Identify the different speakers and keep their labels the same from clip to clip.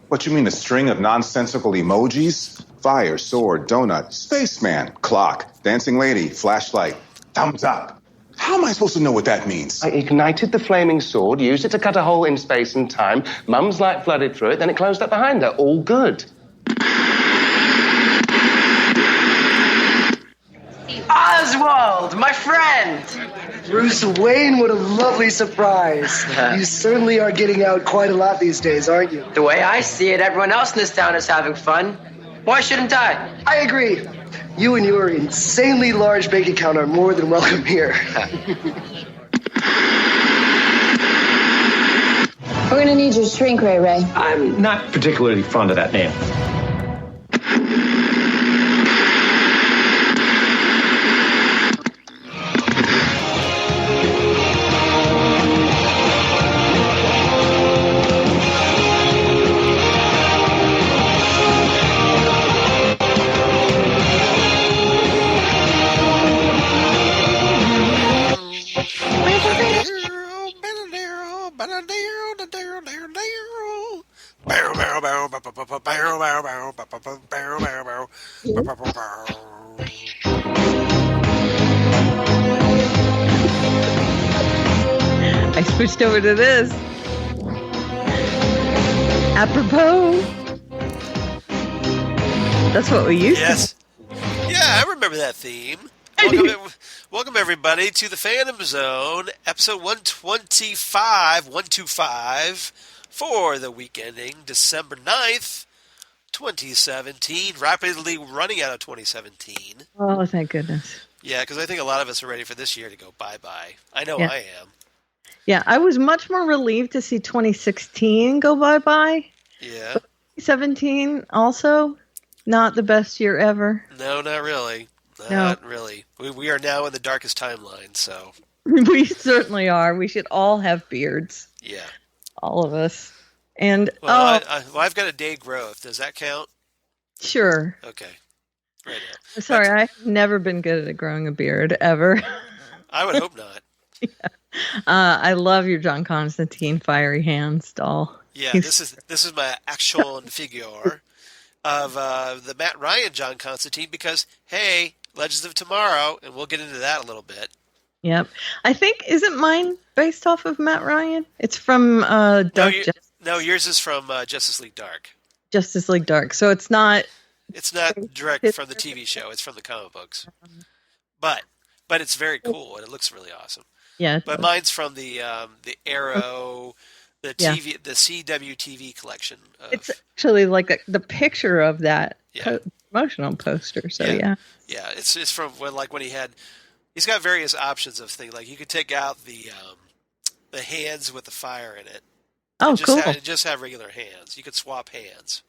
Speaker 1: What you mean, a string of nonsensical emojis? Fire, sword, donut, spaceman, clock, dancing lady, flashlight, thumbs up. How am I supposed to know what that means?
Speaker 2: I ignited the flaming sword, used it to cut a hole in space and time. Mum's light flooded through it, then it closed up behind her. All good.
Speaker 3: Oswald, my friend!
Speaker 4: Bruce Wayne, what a lovely surprise. You certainly are getting out quite a lot these days, aren't you?
Speaker 3: The way I see it, everyone else in this town is having fun. Why shouldn't I?
Speaker 4: I agree. You and your insanely large bank account are more than welcome here.
Speaker 5: We're gonna need your shrink ray, Ray.
Speaker 6: I'm not particularly fond of that name.
Speaker 7: I switched over to this. Apropos. That's what we used to.
Speaker 8: Yeah, I remember that theme. Welcome everybody to the Phantom Zone, episode 125 for the week ending December 9th, 2017. Rapidly running out of 2017.
Speaker 7: Oh, thank goodness.
Speaker 8: Yeah, because I think a lot of us are ready for this year to go bye-bye. I know I am.
Speaker 7: Yeah, I was much more relieved to see 2016 go bye-bye.
Speaker 8: Yeah.
Speaker 7: 2017 also, not the best year ever.
Speaker 8: No, not really. Not really. We are now in the darkest timeline, so.
Speaker 7: We certainly are. We should all have beards.
Speaker 8: Yeah.
Speaker 7: All of us. And
Speaker 8: I've got a day growth. Does that count?
Speaker 7: Sure.
Speaker 8: Okay. Right now.
Speaker 7: Sorry, I've never been good at growing a beard, ever.
Speaker 8: I would hope not.
Speaker 7: Yeah. I love your John Constantine fiery hands doll.
Speaker 8: Yeah, this is my action figure of the Matt Ryan John Constantine because, hey, Legends of Tomorrow, and we'll get into that a little bit.
Speaker 7: Yep. I think, isn't mine based off of Matt Ryan? It's from Dark Justice.
Speaker 8: No, yours is from Justice League Dark.
Speaker 7: Justice League Dark. So it's not...
Speaker 8: It's not direct from the TV show. It's from the comic books. But it's very cool, and it looks really awesome.
Speaker 7: Yeah.
Speaker 8: But mine's from the Arrow, the TV, the CW TV collection.
Speaker 7: It's actually like the picture of that promotional poster. So yeah. It's
Speaker 8: from when he's got various options of things. Like you could take out the hands with the fire in it.
Speaker 7: Oh, cool!
Speaker 8: Just have regular hands. You could swap hands.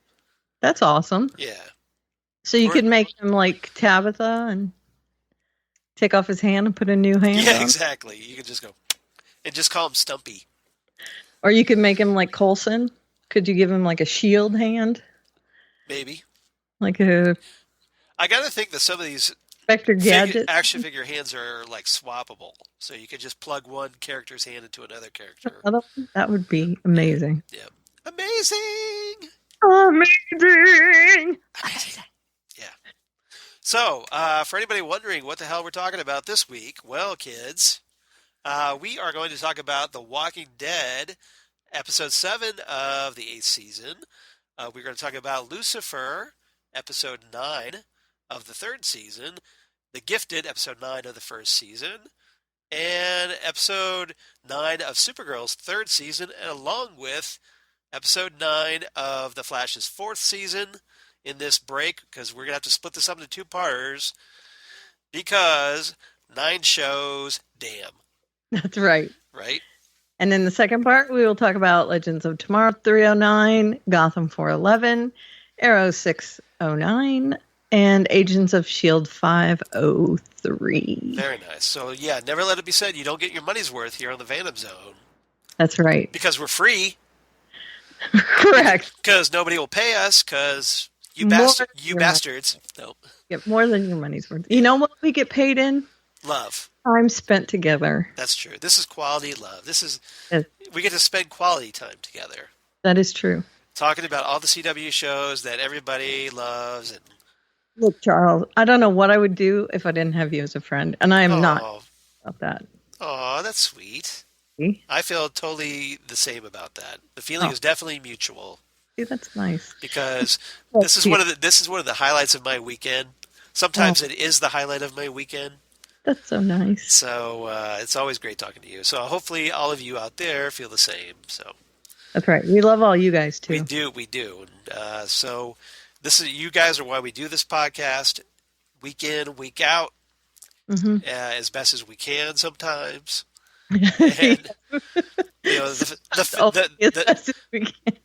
Speaker 7: That's awesome.
Speaker 8: Yeah.
Speaker 7: So you could make him like Tabitha and take off his hand and put a new hand on.
Speaker 8: Exactly. You could just go and just call him Stumpy.
Speaker 7: Or you could make him like Coulson. Could you give him like a shield hand?
Speaker 8: Maybe.
Speaker 7: Like a...
Speaker 8: I got to think that some of these
Speaker 7: Spectre Gadget
Speaker 8: action figure hands are like swappable. So you could just plug one character's hand into another character.
Speaker 7: That would be amazing.
Speaker 8: Yeah. Amazing! Yeah. So, for anybody wondering what the hell we're talking about this week, well, kids, we are going to talk about The Walking Dead, episode 7 of the 8th season. We're going to talk about Lucifer, episode 9 of the 3rd season, The Gifted, episode 9 of the 1st season, and episode 9 of Supergirl's 3rd season, and along with episode 9 of The Flash's 4th season in this break, because we're going to have to split this up into two-parters, because 9 shows, damn.
Speaker 7: That's right.
Speaker 8: Right?
Speaker 7: And in the second part, we will talk about Legends of Tomorrow 309, Gotham 411, Arrow 609, and Agents of S.H.I.E.L.D. 503.
Speaker 8: Very nice. So, yeah, never let it be said you don't get your money's worth here on the Phantom Zone.
Speaker 7: That's right.
Speaker 8: Because we're free.
Speaker 7: Correct.
Speaker 8: Because nobody will pay us, because you bastards. Nope.
Speaker 7: Get more than your money's worth. You know what we get paid in?
Speaker 8: Love.
Speaker 7: Time spent together.
Speaker 8: That's true. This is quality love. We get to spend quality time together.
Speaker 7: That is true.
Speaker 8: talking about all the CW shows that everybody loves. And
Speaker 7: Look, Charles, I don't know what I would do if I didn't have you as a friend, and I am not about that.
Speaker 8: Oh, that's sweet.
Speaker 7: See?
Speaker 8: I feel totally the same about that. The feeling is definitely mutual.
Speaker 7: See, that's nice.
Speaker 8: Because this is one of the highlights of my weekend. Sometimes it is the highlight of my weekend.
Speaker 7: That's so nice.
Speaker 8: So it's always great talking to you. So hopefully all of you out there feel the same. So
Speaker 7: that's right. We love all you guys too.
Speaker 8: We do. And, so you guys are why we do this podcast, week in, week out, as best as we can sometimes. And,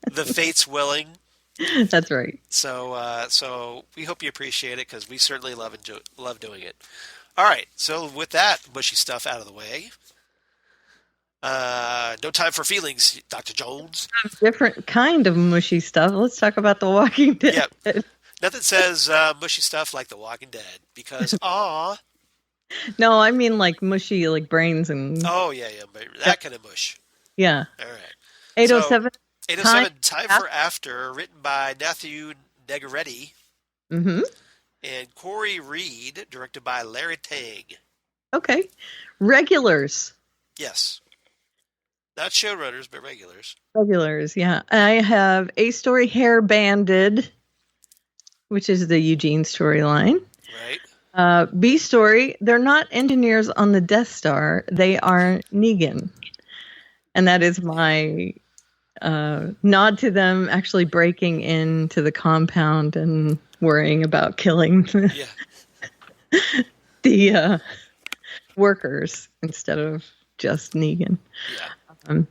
Speaker 8: the fate's willing.
Speaker 7: That's right.
Speaker 8: So we hope you appreciate it because we certainly love doing it. All right, so with that mushy stuff out of the way, no time for feelings, Dr. Jones.
Speaker 7: Different kind of mushy stuff. Let's talk about The Walking Dead.
Speaker 8: Yeah, nothing says mushy stuff like The Walking Dead because aw.
Speaker 7: No, I mean like mushy, like brains and.
Speaker 8: Oh yeah, that kind of mush.
Speaker 7: Yeah.
Speaker 8: All right.
Speaker 7: 807.
Speaker 8: 807 Time for After, written by Matthew Negaretti.
Speaker 7: Mm-hmm.
Speaker 8: And Corey Reed, directed by Larry Tang.
Speaker 7: Okay. Regulars.
Speaker 8: Yes. Not showrunners, but regulars.
Speaker 7: Regulars, yeah. I have A Story Hair Banded, which is the Eugene storyline.
Speaker 8: Right.
Speaker 7: B Story, they're not engineers on the Death Star. They are Negan. And that is my nod to them actually breaking into the compound and worrying about killing the workers instead of just Negan.
Speaker 8: Yeah.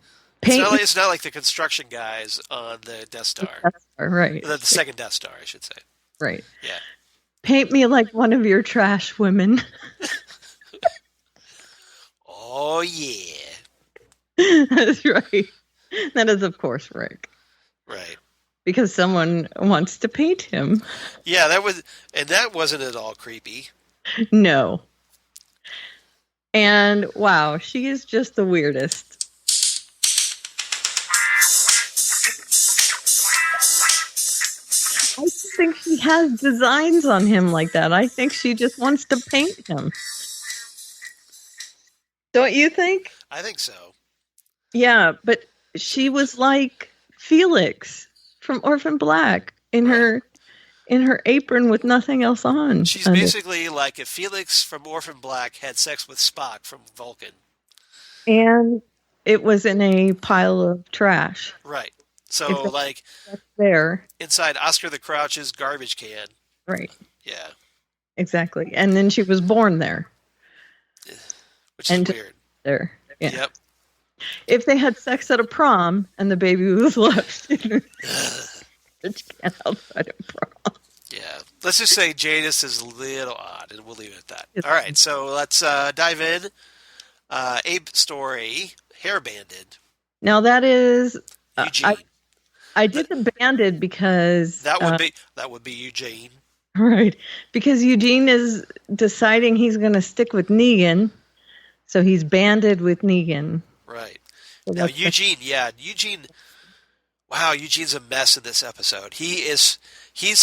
Speaker 8: It's not like the construction guys on the Death Star.
Speaker 7: Right.
Speaker 8: The second Death Star, I should say.
Speaker 7: Right.
Speaker 8: Yeah.
Speaker 7: Paint me like one of your trash women.
Speaker 8: Oh, yeah.
Speaker 7: That's right. That is, of course, Rick.
Speaker 8: Right.
Speaker 7: Because someone wants to paint him.
Speaker 8: Yeah, that wasn't at all creepy.
Speaker 7: No. And wow, she is just the weirdest. I think she has designs on him like that. I think she just wants to paint him. Don't you think?
Speaker 8: I think so.
Speaker 7: Yeah, but she was like Felix from Orphan Black in her apron with nothing else on.
Speaker 8: She's basically like if Felix from Orphan Black had sex with Spock from Vulcan.
Speaker 7: And it was in a pile of trash.
Speaker 8: Right. So like
Speaker 7: there
Speaker 8: inside Oscar the Grouch's garbage can.
Speaker 7: Right.
Speaker 8: Yeah.
Speaker 7: Exactly. And then she was born there.
Speaker 8: Which is weird.
Speaker 7: There. Yeah.
Speaker 8: Yep.
Speaker 7: If they had sex at a prom and the baby was left in the garbage can outside of prom.
Speaker 8: Yeah. Let's just say Jadis is a little odd, and we'll leave it at that. All right, so let's dive in. Abe Story, Hair Banded.
Speaker 7: Now that is
Speaker 8: Eugene.
Speaker 7: I did the banded because
Speaker 8: that would be Eugene.
Speaker 7: Right. Because Eugene is deciding he's going to stick with Negan. So he's banded with Negan.
Speaker 8: Right. So now Eugene, wow, Eugene's a mess in this episode. He's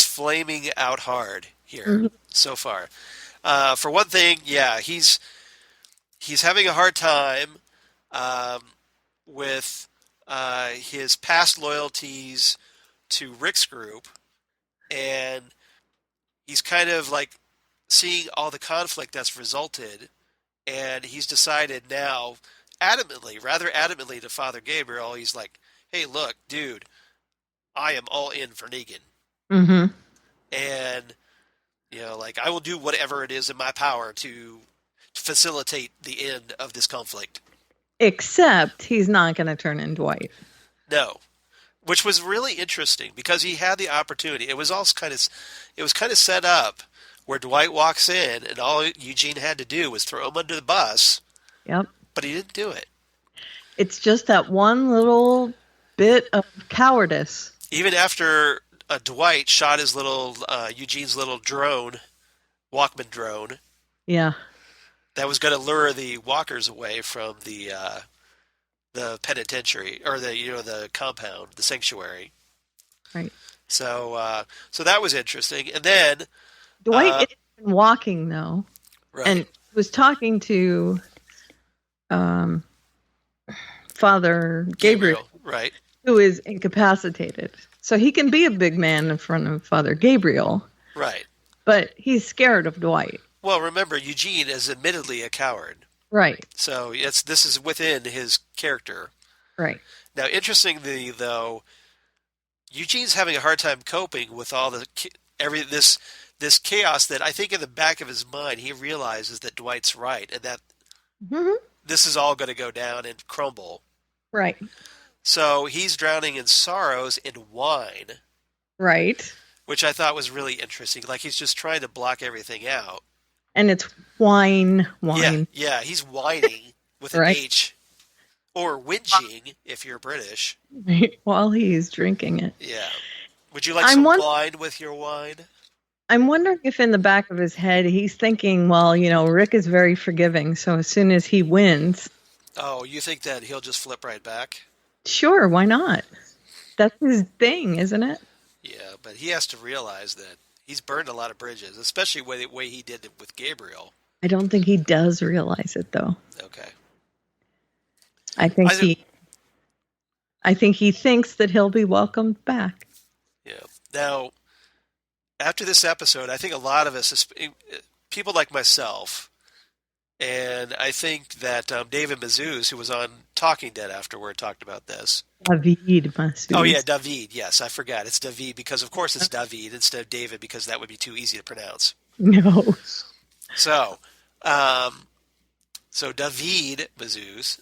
Speaker 8: flaming out hard here so far. For one thing, he's having a hard time with his past loyalties to Rick's group, and he's kind of like seeing all the conflict that's resulted, and he's decided now, rather adamantly to Father Gabriel, he's like, hey, look, dude, I am all in for Negan.
Speaker 7: Mm-hmm.
Speaker 8: And, I will do whatever it is in my power to facilitate the end of this conflict.
Speaker 7: Except he's not going to turn in Dwight.
Speaker 8: No. Which was really interesting because he had the opportunity. It was kind of set up where Dwight walks in and all Eugene had to do was throw him under the bus.
Speaker 7: Yep.
Speaker 8: But he didn't do it.
Speaker 7: It's just that one little bit of cowardice.
Speaker 8: Even after Dwight shot his Eugene's little drone, Walkman drone.
Speaker 7: Yeah. That
Speaker 8: was going to lure the walkers away from the penitentiary or the compound, the sanctuary.
Speaker 7: Right.
Speaker 8: So so that was interesting. And then
Speaker 7: Dwight is walking though,
Speaker 8: right.
Speaker 7: and was talking to Father Gabriel,
Speaker 8: right?
Speaker 7: who is incapacitated. So he can be a big man in front of Father Gabriel,
Speaker 8: Right.
Speaker 7: but he's scared of Dwight.
Speaker 8: Well, remember, Eugene is admittedly a coward.
Speaker 7: Right.
Speaker 8: So this is within his character.
Speaker 7: Right.
Speaker 8: Now, interestingly, though, Eugene's having a hard time coping with all this chaos that I think in the back of his mind he realizes that Dwight's right and that this is all going to go down and crumble.
Speaker 7: Right.
Speaker 8: So he's drowning in sorrows in wine.
Speaker 7: Right.
Speaker 8: Which I thought was really interesting. Like he's just trying to block everything out.
Speaker 7: And it's wine.
Speaker 8: Yeah, he's whining with an
Speaker 7: Right.
Speaker 8: H. Or whinging, if you're British.
Speaker 7: While he's drinking it.
Speaker 8: Yeah. Would you like some wine with your wine?
Speaker 7: I'm wondering if in the back of his head he's thinking, well, Rick is very forgiving, so as soon as he wins...
Speaker 8: Oh, you think that he'll just flip right back?
Speaker 7: Sure, why not? That's his thing, isn't it?
Speaker 8: Yeah, but he has to realize that he's burned a lot of bridges, especially the way he did it with Gabriel.
Speaker 7: I don't think he does realize it, though.
Speaker 8: Okay.
Speaker 7: I think he thinks that he'll be welcomed back.
Speaker 8: Yeah. Now, after this episode, I think a lot of us, people like myself, and I think that David Mazouz, who was on Talking Dead afterward, talked about this.
Speaker 7: David Mazouz.
Speaker 8: Oh, yeah, David. Yes, I forgot. It's David because, of course, it's David instead of David because that would be too easy to pronounce.
Speaker 7: No.
Speaker 8: So David Mazouz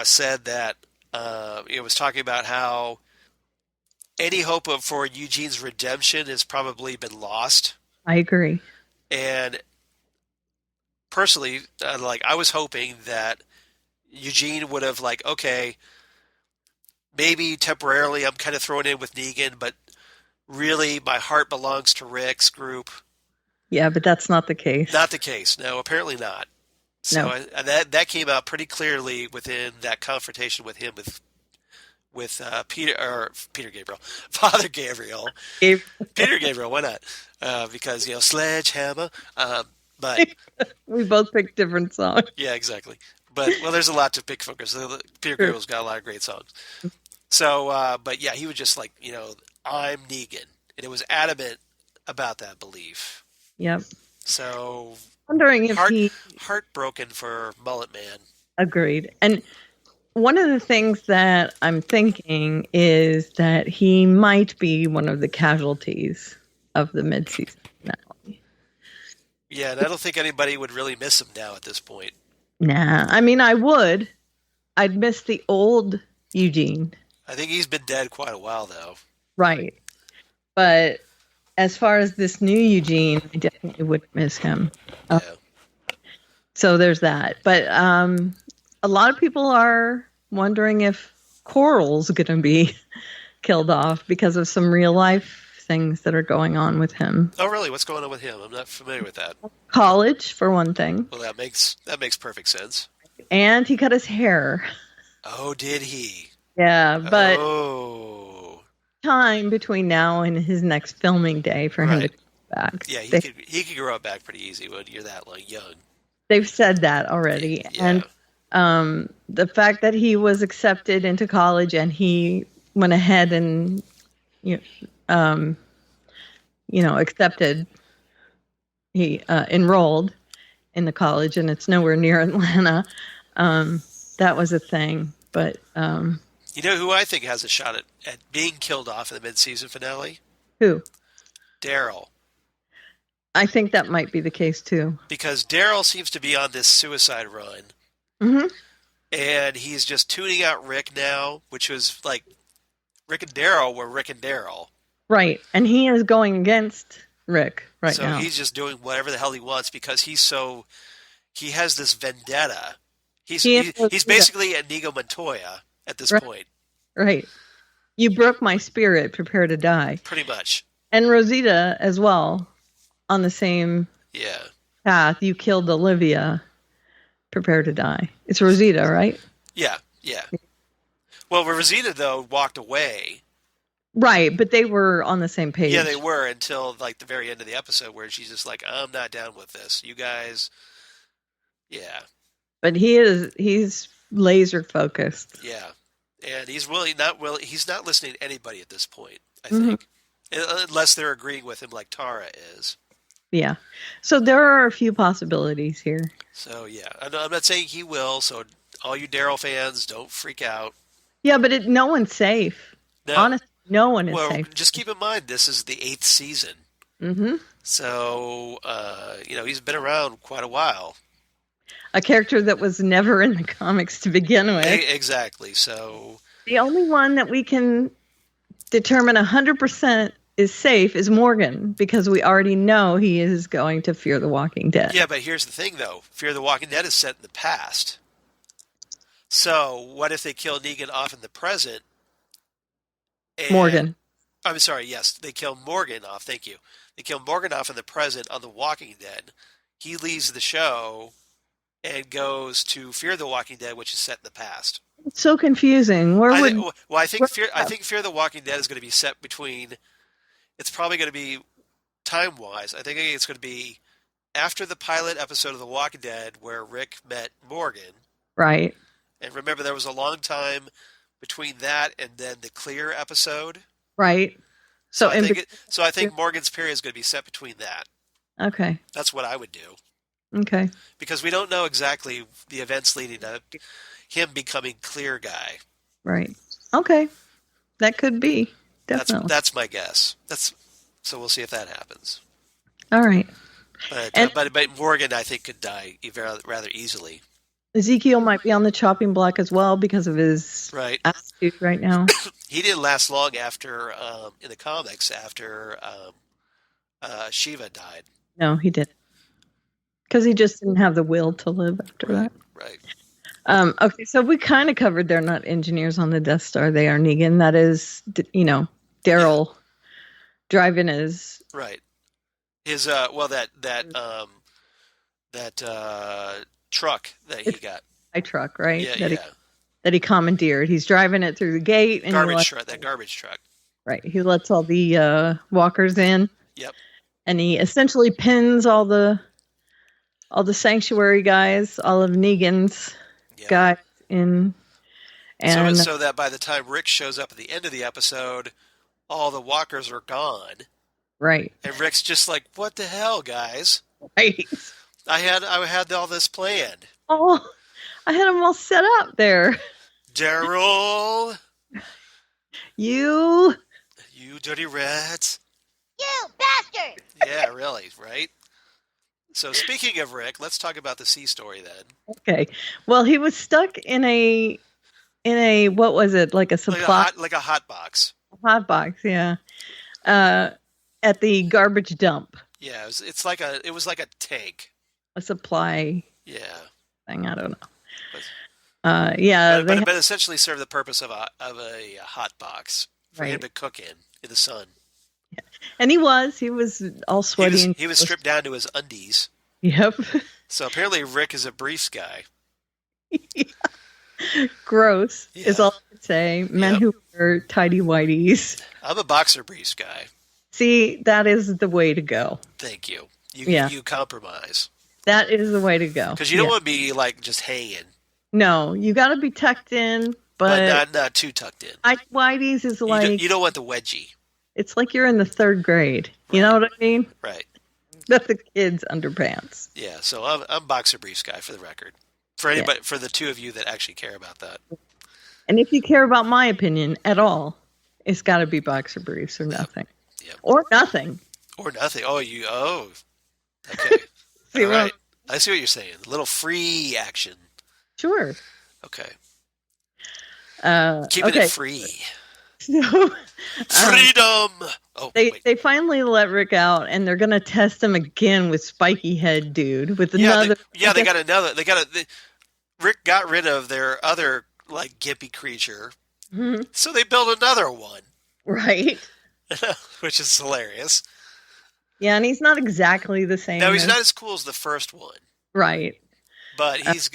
Speaker 8: said that it was talking about how any hope for Eugene's redemption has probably been lost.
Speaker 7: I agree.
Speaker 8: And personally, I was hoping that Eugene would have okay, maybe temporarily I'm kind of thrown in with Negan, but really my heart belongs to Rick's group.
Speaker 7: Yeah, but that's not the case.
Speaker 8: Not the case. No, apparently not. So that came out pretty clearly within that confrontation with him with Father Gabriel. Peter Gabriel, why not? Because sledgehammer. But
Speaker 7: we both picked different songs.
Speaker 8: Yeah, exactly. But there's a lot to pick focus. Peter Gabriel's got a lot of great songs. So, but yeah, he was just I'm Negan, and it was adamant about that belief.
Speaker 7: Yep.
Speaker 8: So,
Speaker 7: wondering if
Speaker 8: heartbroken for Mullet Man.
Speaker 7: Agreed. And one of the things that I'm thinking is that he might be one of the casualties of the mid-season finale.
Speaker 8: Yeah, and I don't think anybody would really miss him now at this point.
Speaker 7: Nah, I mean, I would. I'd miss the old Eugene.
Speaker 8: I think he's been dead quite a while, though.
Speaker 7: Right. But as far as this new Eugene, I definitely would miss him.
Speaker 8: Yeah.
Speaker 7: So there's that. But a lot of people are wondering if Coral's going to be killed off because of some real life things that are going on with him.
Speaker 8: Oh, really? What's going on with him? I'm not familiar with that.
Speaker 7: College, for one thing.
Speaker 8: Well, that makes perfect sense.
Speaker 7: And he cut his hair.
Speaker 8: Oh, did he?
Speaker 7: Yeah, but
Speaker 8: oh.
Speaker 7: Time between now and his next filming day for him to come back.
Speaker 8: Yeah, he could grow up back pretty easy when you're that young.
Speaker 7: They've said that already.
Speaker 8: Yeah.
Speaker 7: And the fact that he was accepted into college and he went ahead and accepted, he enrolled in the college, and it's nowhere near Atlanta. That was a thing. But
Speaker 8: you know who I think has a shot at being killed off in the mid-season finale?
Speaker 7: Who?
Speaker 8: Daryl.
Speaker 7: I think that might be the case too.
Speaker 8: Because Daryl seems to be on this suicide run.
Speaker 7: Mm-hmm.
Speaker 8: And he's just tuning out Rick now, which was Rick and Daryl were Rick and Daryl.
Speaker 7: Right. And he is going against Rick now.
Speaker 8: So he's just doing whatever the hell he wants because he has this vendetta. He's basically a Inigo Montoya at this point.
Speaker 7: Right. You broke my spirit, prepare to die.
Speaker 8: Pretty much.
Speaker 7: And Rosita as well, on the same path. You killed Olivia, prepare to die. It's Rosita, right?
Speaker 8: Yeah. Well, Rosita, though, walked away.
Speaker 7: Right, but they were on the same page.
Speaker 8: Yeah, they were until like the very end of the episode where she's just like, I'm not down with this. You guys, yeah.
Speaker 7: But he's laser focused.
Speaker 8: Yeah. And he's he's not listening to anybody at this point, I think. Unless they're agreeing with him like Tara is.
Speaker 7: Yeah. So there are a few possibilities here.
Speaker 8: So, yeah. I'm not saying he will, so all you Daryl fans, don't freak out.
Speaker 7: Yeah, but no one's safe.
Speaker 8: No.
Speaker 7: Honestly, no one is safe.
Speaker 8: Just keep in mind, this is the 8th season.
Speaker 7: Mm-hmm.
Speaker 8: So, he's been around quite a while.
Speaker 7: A character that was never in the comics to begin with.
Speaker 8: Exactly. So
Speaker 7: the only one that we can determine 100% is safe is Morgan, because we already know he is going to Fear the Walking Dead.
Speaker 8: yeah, but here's the thing, though. Fear the Walking Dead is set in the past. So what if they kill Negan off in the present?
Speaker 7: Morgan.
Speaker 8: I'm sorry, yes. They kill Morgan off. Thank you. They kill Morgan off in the present on The Walking Dead. He leaves the show and goes to Fear the Walking Dead, which is set in the past.
Speaker 7: It's so confusing.
Speaker 8: I think Fear the Walking Dead is going to be set between. It's probably going to be time-wise. I think it's going to be after the pilot episode of The Walking Dead where Rick met Morgan.
Speaker 7: Right.
Speaker 8: And remember, there was a long time between that and then the Clear episode.
Speaker 7: Right.
Speaker 8: So I think Morgan's period is going to be set between that.
Speaker 7: Okay.
Speaker 8: That's what I would do.
Speaker 7: Okay.
Speaker 8: Because we don't know exactly the events leading to him becoming Clear guy.
Speaker 7: Right. Okay. That could be. Definitely.
Speaker 8: That's my guess. So we'll see if that happens.
Speaker 7: All right.
Speaker 8: But Morgan, I think, could die rather easily.
Speaker 7: Ezekiel might be on the chopping block as well because of his attitude right now.
Speaker 8: He didn't last long after in the comics after Shiva died.
Speaker 7: No, he didn't. Because he just didn't have the will to live after that.
Speaker 8: Right.
Speaker 7: Okay, so we kind of covered they're not engineers on the Death Star. They are Negan. That is, Daryl driving his...
Speaker 8: Right. His, truck that he got.
Speaker 7: A truck, right?
Speaker 8: Yeah,
Speaker 7: that he commandeered. He's driving it through the gate. And
Speaker 8: that garbage truck.
Speaker 7: Right. He lets all the walkers in.
Speaker 8: Yep.
Speaker 7: And he essentially pins all the sanctuary guys, all of Negan's guys in. And
Speaker 8: so that by the time Rick shows up at the end of the episode, all the walkers are gone.
Speaker 7: Right.
Speaker 8: And Rick's just like, what the hell, guys?
Speaker 7: Right.
Speaker 8: I had all this planned.
Speaker 7: Oh, I had them all set up there.
Speaker 8: Daryl.
Speaker 7: You
Speaker 8: dirty rats.
Speaker 5: You bastard!
Speaker 8: Yeah, really, right? So speaking of Rick, let's talk about the C story then.
Speaker 7: Okay. Well, he was stuck in a what was it? Like a supply
Speaker 8: like a hot box.
Speaker 7: A hot box, yeah. At the garbage dump.
Speaker 8: Yeah, it was like a tank.
Speaker 7: A supply
Speaker 8: thing,
Speaker 7: I don't know.
Speaker 8: But essentially served the purpose of a hot box for him to cook in the sun.
Speaker 7: Yeah. And he was all sweaty.
Speaker 8: He was stripped down to his undies.
Speaker 7: Yep.
Speaker 8: So apparently Rick is a briefs guy.
Speaker 7: Gross is all I could say. Men who wear tidy whities.
Speaker 8: I'm a boxer briefs guy.
Speaker 7: See, that is the way to go.
Speaker 8: Thank you. You compromise.
Speaker 7: That is the way to go.
Speaker 8: Because you don't want to be like just hanging.
Speaker 7: No, you got to be tucked in, but
Speaker 8: not too tucked in.
Speaker 7: Whitey's is like
Speaker 8: you don't want the wedgie.
Speaker 7: It's like you're in the 3rd grade. Right. You know what I mean?
Speaker 8: Right.
Speaker 7: Not the kids' underpants.
Speaker 8: Yeah. So I'm boxer briefs guy for the record. For anybody, for the two of you that actually care about that.
Speaker 7: And if you care about my opinion at all, it's got to be boxer briefs or nothing.
Speaker 8: Yep.
Speaker 7: Or nothing.
Speaker 8: Or nothing. Okay. All right. I see what you're saying. A little free action.
Speaker 7: Sure.
Speaker 8: Okay.
Speaker 7: Keeping
Speaker 8: it free.
Speaker 7: So,
Speaker 8: freedom.
Speaker 7: They finally let Rick out, and they're going to test him again with Spiky Head Dude with another.
Speaker 8: They got another. Rick got rid of their other like gimpy creature, so they built another one.
Speaker 7: Right.
Speaker 8: Which is hilarious.
Speaker 7: Yeah, and he's not exactly the same.
Speaker 8: No, he's not as cool as the first one.
Speaker 7: Right.
Speaker 8: But he's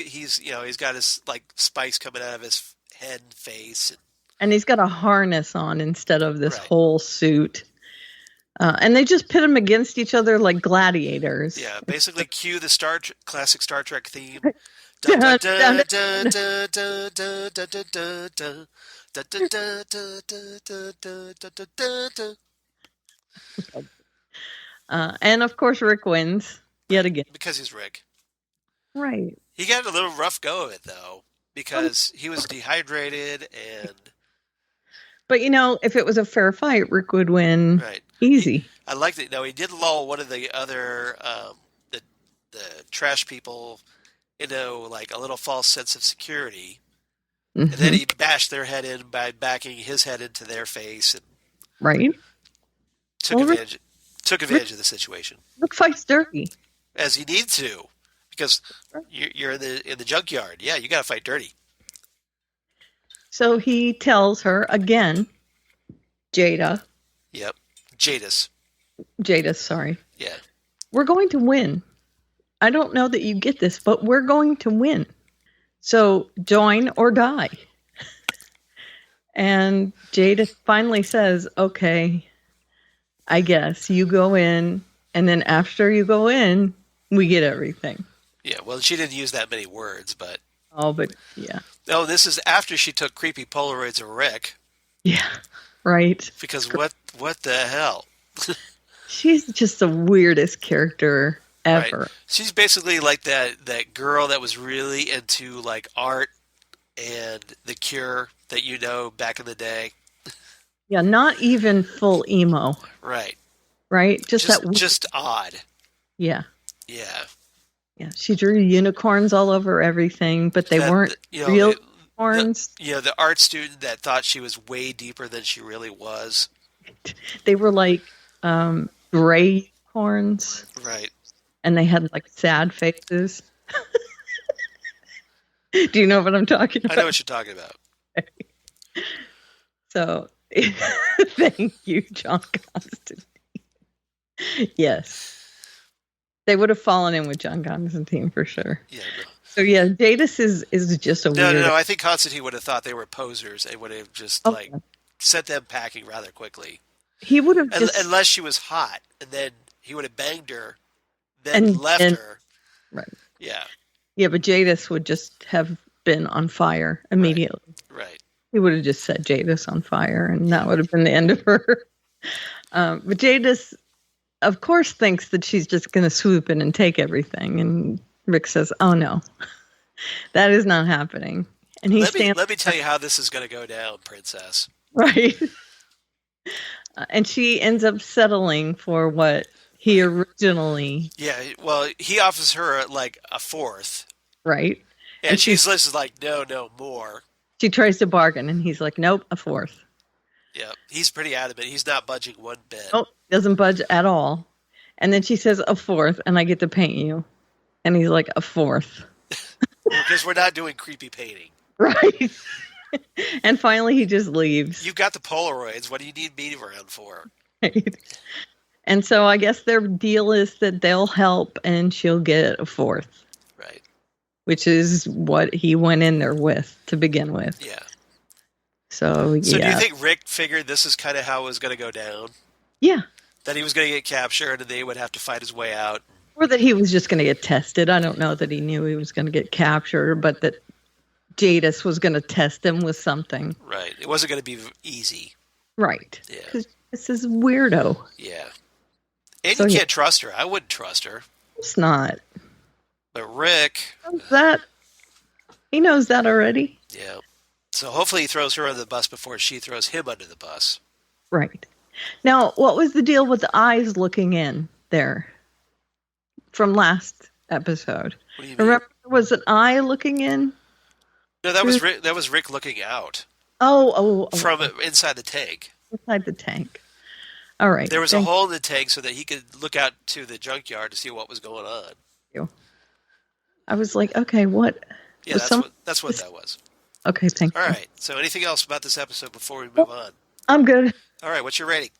Speaker 8: got his like spikes coming out of his head and face.
Speaker 7: And he's got a harness on instead of this
Speaker 8: Right.
Speaker 7: whole suit. And they just pit them against each other like gladiators.
Speaker 8: Yeah, basically cue the classic Star Trek theme.
Speaker 7: Dun,
Speaker 8: Dun,
Speaker 7: dun,
Speaker 8: dun,
Speaker 7: dun,
Speaker 8: dun, dun, dun, dun, dun, dun, dun. Dun, dun, dun, dun, dun, dun, dun, dun, dun, dun.
Speaker 7: And of course, Rick wins yet again.
Speaker 8: Because he's Rick.
Speaker 7: Right.
Speaker 8: He got a little rough go of it, though, because he was dehydrated and...
Speaker 7: But, if it was a fair fight, Rick would win
Speaker 8: Right.
Speaker 7: easy.
Speaker 8: I liked it. Now, he did lull one of the other, the trash people into, like, a little false sense of security. And then he bashed their head in by backing his head into their face and
Speaker 7: Right.
Speaker 8: took advantage of the situation.
Speaker 7: Rick fights dirty.
Speaker 8: As he needs to, because you're in the junkyard. Yeah, you got to fight dirty.
Speaker 7: So he tells her again, Jada.
Speaker 8: Yep. Jadis.
Speaker 7: Sorry.
Speaker 8: Yeah.
Speaker 7: We're going to win. I don't know that you get this, but we're going to win. So join or die. And Jada finally says, okay, I guess you go in, and then after you go in, we get everything.
Speaker 8: Yeah, well, she didn't use that many words, but...
Speaker 7: Oh, but yeah.
Speaker 8: Oh, this is after she took creepy Polaroids of Rick.
Speaker 7: Yeah, right.
Speaker 8: Because what the hell?
Speaker 7: She's just the weirdest character ever.
Speaker 8: Right. She's basically like that girl that was really into like art and The Cure that back in the day.
Speaker 7: Yeah, not even full emo.
Speaker 8: Right.
Speaker 7: Right?
Speaker 8: Just odd.
Speaker 7: Yeah.
Speaker 8: Yeah.
Speaker 7: Yeah. She drew unicorns all over everything, but they weren't real unicorns.
Speaker 8: The art student that thought she was way deeper than she really was.
Speaker 7: They were like gray unicorns.
Speaker 8: Right.
Speaker 7: And they had like sad faces. Do you know what I'm talking about?
Speaker 8: I know what you're talking about.
Speaker 7: So, thank you, John Constantine. Yes. They would have fallen in with John Constantine for sure.
Speaker 8: Yeah. No.
Speaker 7: So, yeah, Jadis is just a weird...
Speaker 8: No. I think Constantine would have thought they were posers and would have just, sent them packing rather quickly.
Speaker 7: He would have
Speaker 8: Unless she was hot, and then he would have banged her, then left her.
Speaker 7: Right.
Speaker 8: Yeah.
Speaker 7: Yeah, but Jadis would just have been on fire immediately.
Speaker 8: Right.
Speaker 7: He would have just set Jadis on fire, and that would have been the end of her. But Jadis, of course, thinks that she's just going to swoop in and take everything. And Rick says, oh, no, that is not happening. And
Speaker 8: let me tell you how this is going to go down, princess.
Speaker 7: Right. And she ends up settling for what he originally...
Speaker 8: Yeah, well, he offers her like a fourth.
Speaker 7: Right.
Speaker 8: And she's just like, no, more.
Speaker 7: She tries to bargain, and he's like, nope, a fourth.
Speaker 8: Yeah, he's pretty adamant. He's not budging one bit.
Speaker 7: Nope, doesn't budge at all. And then she says, a fourth, and I get to paint you. And he's like, a fourth.
Speaker 8: Because we're not doing creepy painting.
Speaker 7: Right. And finally, he just leaves.
Speaker 8: You've got the Polaroids. What do you need me around for?
Speaker 7: Right. And so I guess their deal is that they'll help, and she'll get a fourth.
Speaker 8: Right.
Speaker 7: Which is what he went in there with to begin with.
Speaker 8: Yeah.
Speaker 7: So
Speaker 8: do you think Rick figured this is kind of how it was going to go down?
Speaker 7: Yeah.
Speaker 8: That he was going to get captured and they would have to fight his way out?
Speaker 7: Or that he was just going to get tested. I don't know that he knew he was going to get captured, but that Jadis was going to test him with something.
Speaker 8: Right. It wasn't going to be easy.
Speaker 7: Right.
Speaker 8: Yeah.
Speaker 7: Because this is weirdo.
Speaker 8: Yeah. And
Speaker 7: So
Speaker 8: you can't trust her. I wouldn't trust her.
Speaker 7: It's not.
Speaker 8: But Rick...
Speaker 7: He knows that already.
Speaker 8: Yeah. So hopefully he throws her under the bus before she throws him under the bus.
Speaker 7: Right. Now, what was the deal with the eyes looking in there from last episode?
Speaker 8: What do you mean?
Speaker 7: Remember, there was an eye looking in?
Speaker 8: No, that was Rick. That was Rick looking out.
Speaker 7: Oh.
Speaker 8: From inside the tank.
Speaker 7: Inside the tank. All right.
Speaker 8: There was a hole in the tank so that he could look out to the junkyard to see what was going on.
Speaker 7: You. I was like, okay, what?
Speaker 8: Yeah, that's what that was.
Speaker 7: Okay, thank you.
Speaker 8: All right. So anything else about this episode before we move on?
Speaker 7: I'm good.
Speaker 8: All right. What's your rating?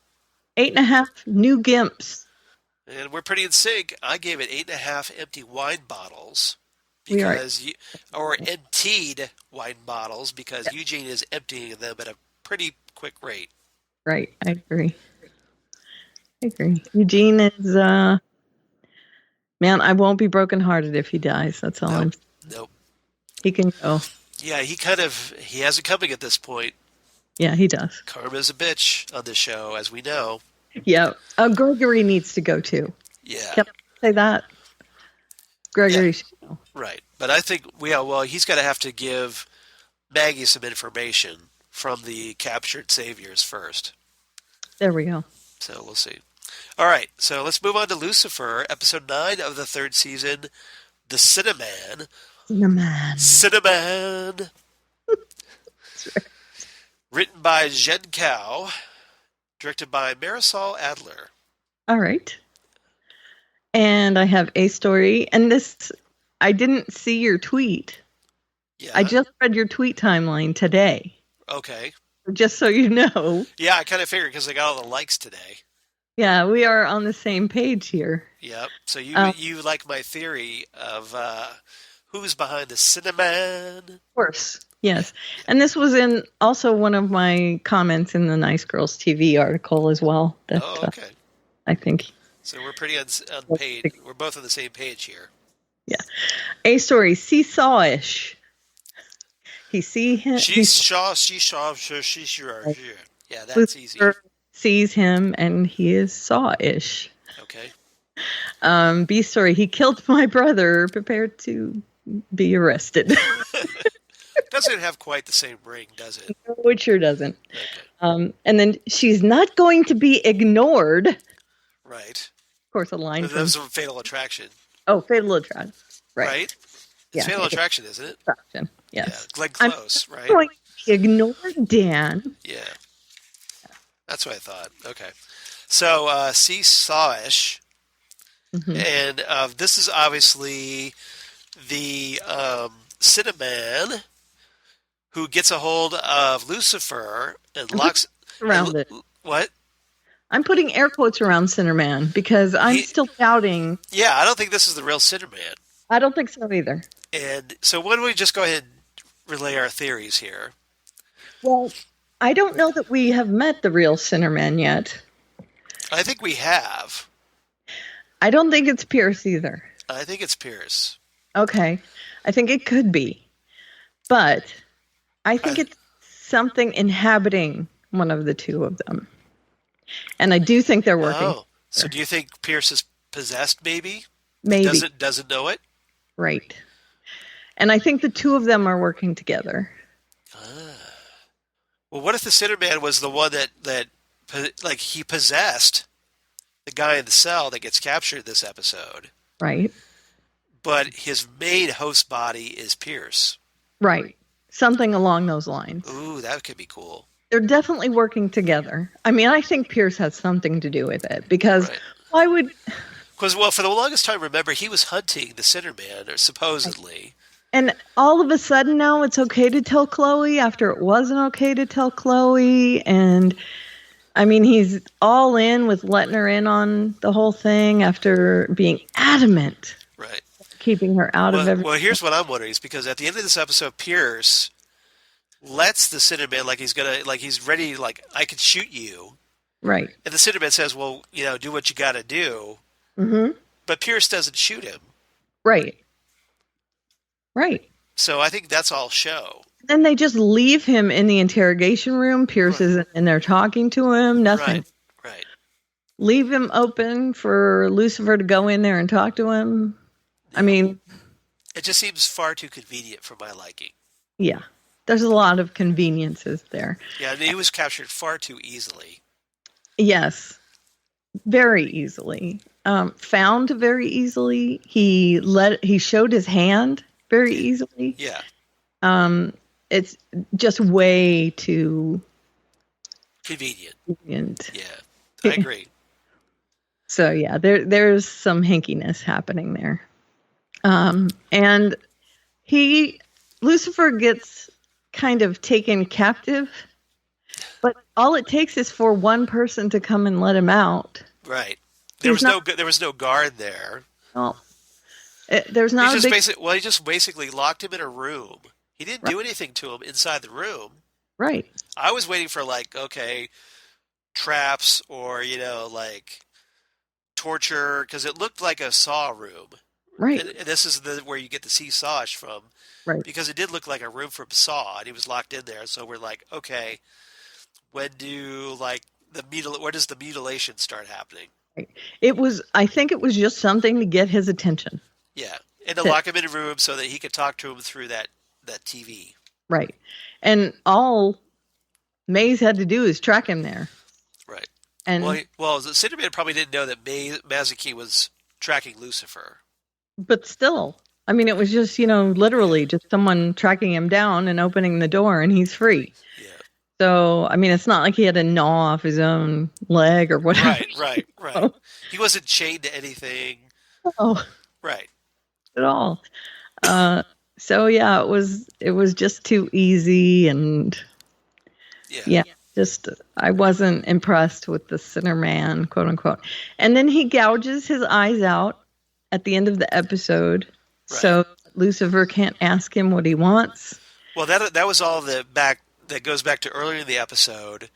Speaker 7: 8.5 new gimps.
Speaker 8: And we're pretty in sync. I gave it 8.5 empty wine bottles. Or emptied wine bottles because Eugene is emptying them at a pretty quick rate.
Speaker 7: Right. I agree. Eugene is, man, I won't be brokenhearted if he dies. That's all I'm saying.
Speaker 8: Nope.
Speaker 7: He can go.
Speaker 8: Yeah, he has it coming at this point.
Speaker 7: Yeah, he does.
Speaker 8: Karma's a bitch on this show, as we know.
Speaker 7: Yeah. Gregory needs to go too.
Speaker 8: Yeah.
Speaker 7: Can I say that? Gregory should go.
Speaker 8: Right. But I think, he's going to have to give Maggie some information from the captured saviors first.
Speaker 7: There we go.
Speaker 8: So we'll see. All right. So let's move on to Lucifer, episode 9 of the 3rd season, The Sinnerman. Sinnerman. Written by Jen Cow, directed by Marisol Adler.
Speaker 7: All right. And I have a story, and this, I didn't see your tweet.
Speaker 8: Yeah.
Speaker 7: I just read your tweet timeline today.
Speaker 8: Okay.
Speaker 7: Just so you know.
Speaker 8: Yeah, I kind of figured because I got all the likes today.
Speaker 7: Yeah, we are on the same page here.
Speaker 8: Yep. So you like my theory of who's behind the Sinnerman?
Speaker 7: Of course. Yes. And this was in also one of my comments in the Nice Girls TV article as well. That,
Speaker 8: okay.
Speaker 7: I think.
Speaker 8: So we're pretty on page. We're both on the same page here.
Speaker 7: Yeah. A story, seesaw-ish. He see him.
Speaker 8: She saw. Yeah, that's easy.
Speaker 7: Sees him and he is saw-ish.
Speaker 8: Okay.
Speaker 7: B story, he killed my brother, prepared to be arrested.
Speaker 8: Doesn't have quite the same ring, does it?
Speaker 7: No, it sure doesn't.
Speaker 8: Okay.
Speaker 7: And then she's not going to be ignored.
Speaker 8: Right.
Speaker 7: Of course, a line
Speaker 8: That
Speaker 7: from
Speaker 8: was a Fatal Attraction.
Speaker 7: Oh, Fatal Attraction.
Speaker 8: Right. It's
Speaker 7: Yeah,
Speaker 8: Fatal Attraction, isn't it?
Speaker 7: Attraction. Yes.
Speaker 8: Yeah, Glenn Close, right?
Speaker 7: Going to ignore Dan.
Speaker 8: Yeah. That's what I thought. Okay. So, seesaw-ish.
Speaker 7: Mm-hmm.
Speaker 8: And this is obviously the Sinnerman who gets a hold of Lucifer and locks
Speaker 7: around it.
Speaker 8: What?
Speaker 7: I'm putting air quotes around Sinnerman because I'm still doubting.
Speaker 8: Yeah, I don't think this is the real Sinnerman.
Speaker 7: I don't think so either.
Speaker 8: And so why don't we just go ahead and relay our theories here?
Speaker 7: Well, I don't know that we have met the real Sinnerman yet.
Speaker 8: I think we have.
Speaker 7: I don't think it's Pierce either.
Speaker 8: I think it's Pierce.
Speaker 7: Okay. I think it could be. But I think it's something inhabiting one of the two of them. And I do think they're working.
Speaker 8: Oh, so do you think Pierce is possessed, maybe?
Speaker 7: Maybe.
Speaker 8: Doesn't know it?
Speaker 7: Right. And I think the two of them are working together.
Speaker 8: Well, what if the Sinnerman was the one that he possessed the guy in the cell that gets captured this episode?
Speaker 7: Right.
Speaker 8: But his main host body is Pierce.
Speaker 7: Right. Something along those lines.
Speaker 8: Ooh, that could be cool.
Speaker 7: They're definitely working together. I mean, I think Pierce has something to do with it because why would...
Speaker 8: Because, well, for the longest time, remember, he was hunting the Sinnerman, or supposedly.
Speaker 7: And all of a sudden now it's okay to tell Chloe after it wasn't okay to tell Chloe. And, I mean, he's all in with letting her in on the whole thing after being adamant.
Speaker 8: Right.
Speaker 7: Keeping her out of everything.
Speaker 8: Well, here's what I'm wondering, is because at the end of this episode, Pierce lets the Sinnerman, he's ready, I could shoot you.
Speaker 7: Right.
Speaker 8: And the Sinnerman says, well, do what you got to do.
Speaker 7: Mm-hmm.
Speaker 8: But Pierce doesn't shoot him.
Speaker 7: Right. Right.
Speaker 8: So I think that's all show.
Speaker 7: Then they just leave him in the interrogation room. Pierce isn't in there talking to him. Nothing.
Speaker 8: Right.
Speaker 7: Leave him open for Lucifer to go in there and talk to him. I mean...
Speaker 8: It just seems far too convenient for my liking.
Speaker 7: Yeah. There's a lot of conveniences there.
Speaker 8: Yeah, and he was captured far too easily.
Speaker 7: Yes. Very easily. Found very easily. He showed his hand very easily.
Speaker 8: Yeah.
Speaker 7: It's just way too
Speaker 8: convenient.
Speaker 7: Yeah,
Speaker 8: I agree.
Speaker 7: So yeah, there's some hinkiness happening there. And Lucifer gets kind of taken captive, but all it takes is for one person to come and let him out.
Speaker 8: Right. There was no guard there.
Speaker 7: Well, there's not.
Speaker 8: He just basically locked him in a room. He didn't do anything to him inside the room.
Speaker 7: Right.
Speaker 8: I was waiting for like, okay, traps or, like torture, because it looked like a saw room.
Speaker 7: Right.
Speaker 8: And this is where you get the see Sawish from.
Speaker 7: Right.
Speaker 8: Because it did look like a room from Saw, and he was locked in there. So we're like, okay, where does the mutilation start happening?
Speaker 7: Right. I think it was just something to get his attention.
Speaker 8: Yeah. And to lock him in a room so that he could talk to him through that TV.
Speaker 7: Right. And all Maze had to do is track him there.
Speaker 8: Right.
Speaker 7: And
Speaker 8: well, Sinnerman probably didn't know that Mazaki was tracking Lucifer.
Speaker 7: But still, I mean, it was just, literally just someone tracking him down and opening the door and he's free.
Speaker 8: Yeah.
Speaker 7: So, I mean, it's not like he had to gnaw off his own leg or whatever.
Speaker 8: Right.
Speaker 7: Oh.
Speaker 8: He wasn't chained to anything.
Speaker 7: Oh.
Speaker 8: Right.
Speaker 7: At all. So yeah, it was just too easy, and just I wasn't impressed with the Sinnerman, quote unquote. And then he gouges his eyes out at the end of the episode, so Lucifer can't ask him what he wants.
Speaker 8: Well, that was all that goes back to earlier in the episode,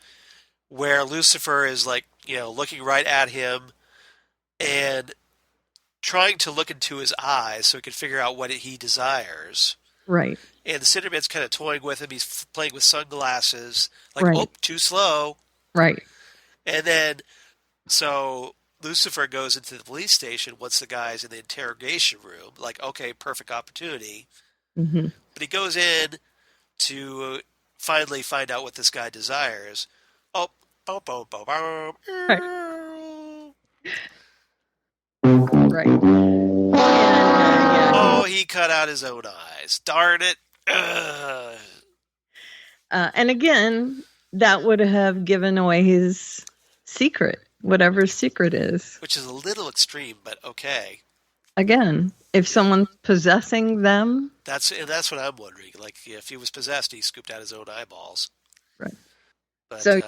Speaker 8: where Lucifer is like, looking right at him and trying to look into his eyes so he can figure out what he desires.
Speaker 7: Right.
Speaker 8: And the Sinnerman's kind of toying with him. He's playing with sunglasses. Like, oh, too slow.
Speaker 7: Right.
Speaker 8: And then, so Lucifer goes into the police station once the guy's in the interrogation room. Like, okay, perfect opportunity.
Speaker 7: Mm-hmm.
Speaker 8: But he goes in to finally find out what this guy desires. Oh, boom, boom, boom, boom.
Speaker 7: Right.
Speaker 8: Oh, he cut out his own eyes. Darn it.
Speaker 7: And again, that would have given away his secret, whatever his secret is.
Speaker 8: Which is a little extreme, but okay.
Speaker 7: Again, if someone's possessing them.
Speaker 8: That's what I'm wondering. Like, if he was possessed, he scooped out his own eyeballs.
Speaker 7: Right.
Speaker 8: But,
Speaker 7: so,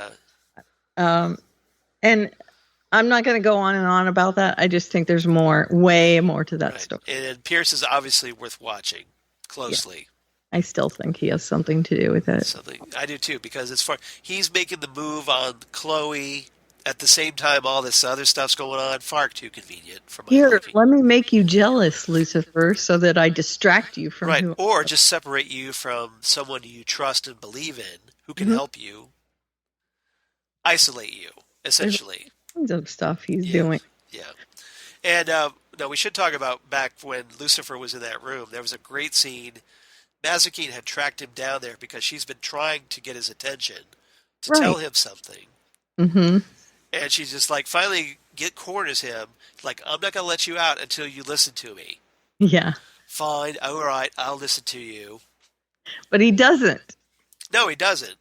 Speaker 7: and I'm not going to go on and on about that. I just think there's way more to that story.
Speaker 8: And Pierce is obviously worth watching closely.
Speaker 7: Yeah. I still think he has something to do with it.
Speaker 8: I do too, because he's making the move on Chloe at the same time all this other stuff's going on. Far too convenient for my liking.
Speaker 7: Let me make you jealous, Lucifer, so that I distract you from
Speaker 8: or just separate you from someone you trust and believe in who can help you, isolate you, essentially.
Speaker 7: Tons of stuff he's doing.
Speaker 8: Yeah. And now we should talk about back when Lucifer was in that room. There was a great scene. Mazikeen had tracked him down there because she's been trying to get his attention to tell him something.
Speaker 7: Mm-hmm.
Speaker 8: And she's just like, finally corners him. Like, I'm not going to let you out until you listen to me.
Speaker 7: Yeah.
Speaker 8: Fine. All right. I'll listen to you.
Speaker 7: But he doesn't.
Speaker 8: No, he doesn't.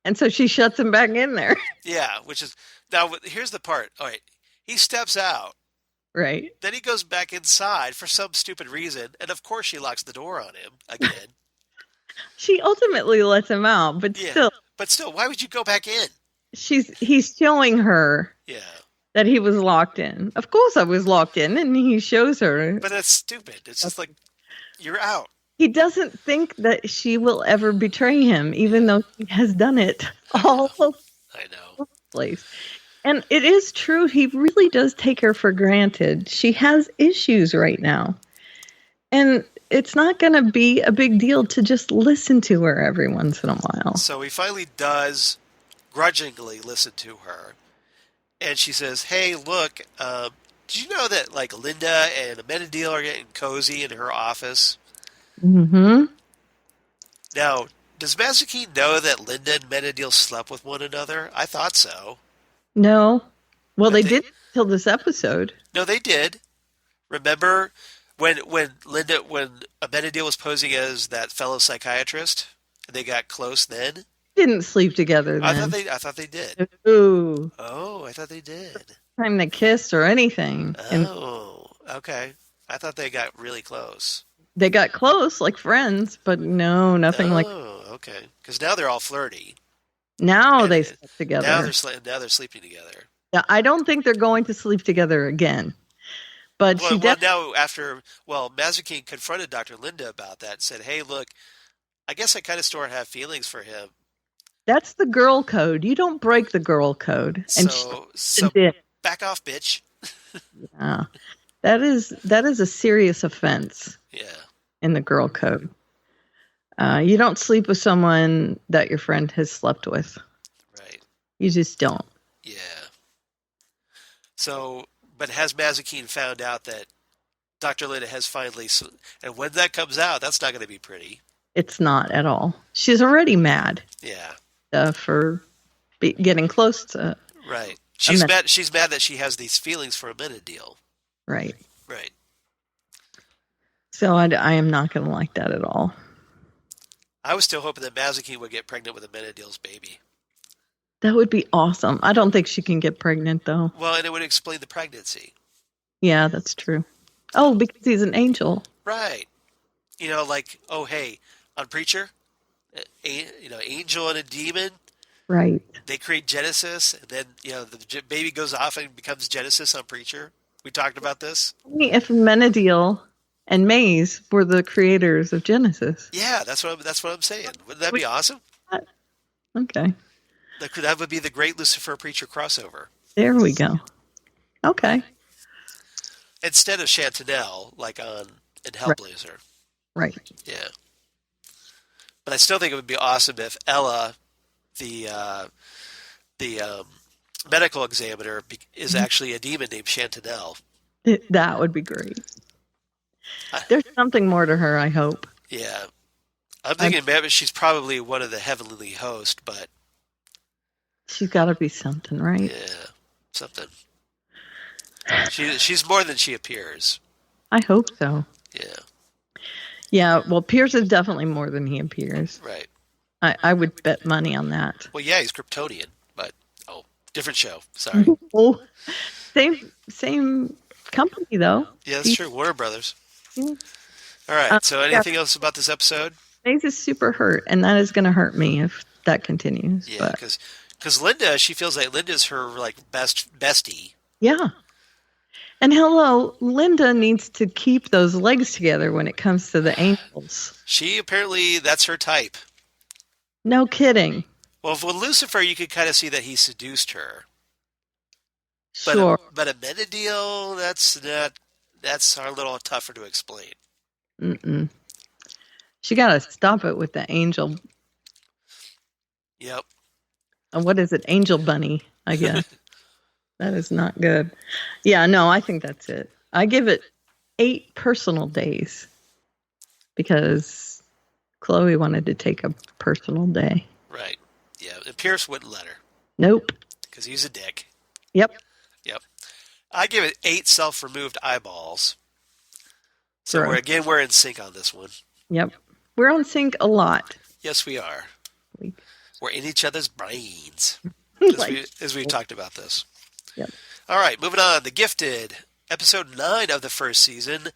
Speaker 7: And so she shuts him back in there.
Speaker 8: Yeah, which is... Now, here's the part. All right. He steps out.
Speaker 7: Right.
Speaker 8: Then he goes back inside for some stupid reason. And, of course, she locks the door on him again.
Speaker 7: She ultimately lets him out, but still.
Speaker 8: But still, why would you go back in?
Speaker 7: He's showing her that he was locked in. Of course I was locked in, and he shows her.
Speaker 8: But that's stupid. It's just like, you're out.
Speaker 7: He doesn't think that she will ever betray him, even though he has done it all over the place. And it is true, he really does take her for granted. She has issues right now. And it's not going to be a big deal to just listen to her every once in a while.
Speaker 8: So he finally does grudgingly listen to her. And she says, hey, look, did you know that, like, Linda and Amenadiel are getting cozy in her office?
Speaker 7: Mm-hmm.
Speaker 8: Now, does Mazikeen know that Linda and Amenadiel slept with one another? I thought so.
Speaker 7: No. Well, they didn't until this episode.
Speaker 8: No, they did. Remember when Amenadiel was posing as that fellow psychiatrist, and they got close then?
Speaker 7: Didn't sleep together then.
Speaker 8: I thought they did.
Speaker 7: Ooh.
Speaker 8: Oh, I thought they did.
Speaker 7: Time they kissed or anything.
Speaker 8: Oh, okay. I thought they got really close.
Speaker 7: They got close, like friends, but no, nothing like.
Speaker 8: Oh, okay. Because now they're all flirty.
Speaker 7: Now they sleep together.
Speaker 8: Now they're sleeping together.
Speaker 7: Yeah, I don't think they're going to sleep together again. But
Speaker 8: Mazikeen confronted Dr. Linda about that and said, hey, look, I guess I kind of still have feelings for him.
Speaker 7: That's the girl code. You don't break the girl code. And
Speaker 8: So back off, bitch.
Speaker 7: yeah, that is a serious offense.
Speaker 8: Yeah.
Speaker 7: In the girl code. You don't sleep with someone that your friend has slept with.
Speaker 8: Right.
Speaker 7: You just don't.
Speaker 8: Yeah. So, but has Mazikeen found out that Dr. Linda has finally, and when that comes out, that's not going to be pretty.
Speaker 7: It's not at all. She's already mad.
Speaker 8: Yeah.
Speaker 7: For getting close to.
Speaker 8: Right. She's mad. She's mad that she has these feelings for a minute deal.
Speaker 7: Right.
Speaker 8: Right.
Speaker 7: So I am not going to like that at all.
Speaker 8: I was still hoping that Mazikeen would get pregnant with a Menedeel's baby.
Speaker 7: That would be awesome. I don't think she can get pregnant, though.
Speaker 8: Well, and it would explain the pregnancy.
Speaker 7: Yeah, that's true. Oh, because he's an angel.
Speaker 8: Right. You know, like, oh, hey, on Preacher, angel and a demon.
Speaker 7: Right.
Speaker 8: They create Genesis, and then, the baby goes off and becomes Genesis on Preacher. We talked about this.
Speaker 7: If Menedeel and Maze were the creators of Genesis.
Speaker 8: Yeah, that's what I'm saying. Wouldn't that be awesome?
Speaker 7: Okay.
Speaker 8: That would be the great Lucifer Preacher crossover.
Speaker 7: There we go. Okay.
Speaker 8: Instead of Chantanelle, like in Hellblazer.
Speaker 7: Right.
Speaker 8: Yeah. But I still think it would be awesome if Ella, the medical examiner, is actually a demon named Chantanelle.
Speaker 7: That would be great. There's something more to her, I hope.
Speaker 8: Yeah. I'm thinking maybe she's probably one of the heavenly hosts, but...
Speaker 7: She's got to be something, right?
Speaker 8: Yeah, something. She's more than she appears.
Speaker 7: I hope so.
Speaker 8: Yeah.
Speaker 7: Yeah, well, Pierce is definitely more than he appears.
Speaker 8: Right.
Speaker 7: I would bet money on that.
Speaker 8: Well, yeah, he's Kryptonian, but, different show. Sorry.
Speaker 7: Oh, same company, though.
Speaker 8: Yeah, that's true. Warner Brothers.
Speaker 7: Yeah.
Speaker 8: All right, so anything else about this episode?
Speaker 7: Maze is super hurt, and that is going to hurt me if that continues.
Speaker 8: Yeah, because Linda, she feels like Linda's her, like, bestie.
Speaker 7: Yeah. And hello, Linda needs to keep those legs together when it comes to the angels.
Speaker 8: She apparently, that's her type.
Speaker 7: No kidding.
Speaker 8: Well, with Lucifer, you could kind of see that he seduced her.
Speaker 7: Sure.
Speaker 8: But a Menedeel, that's a little tougher to explain.
Speaker 7: Mm-mm. She got to stop it with the angel.
Speaker 8: Yep.
Speaker 7: What is it? Angel bunny, I guess. That is not good. Yeah, no, I think that's it. I give it 8 personal days because Chloe wanted to take a personal day.
Speaker 8: Right. Yeah, and Pierce wouldn't let her.
Speaker 7: Nope.
Speaker 8: Because he's a dick.
Speaker 7: Yep.
Speaker 8: I give it 8 self-removed eyeballs. So we're in sync on this one.
Speaker 7: Yep. We're on sync a lot.
Speaker 8: Yes, we are. We're in each other's brains. As we talked about this.
Speaker 7: Yep.
Speaker 8: All right, moving on. The Gifted, episode 9 of the first season,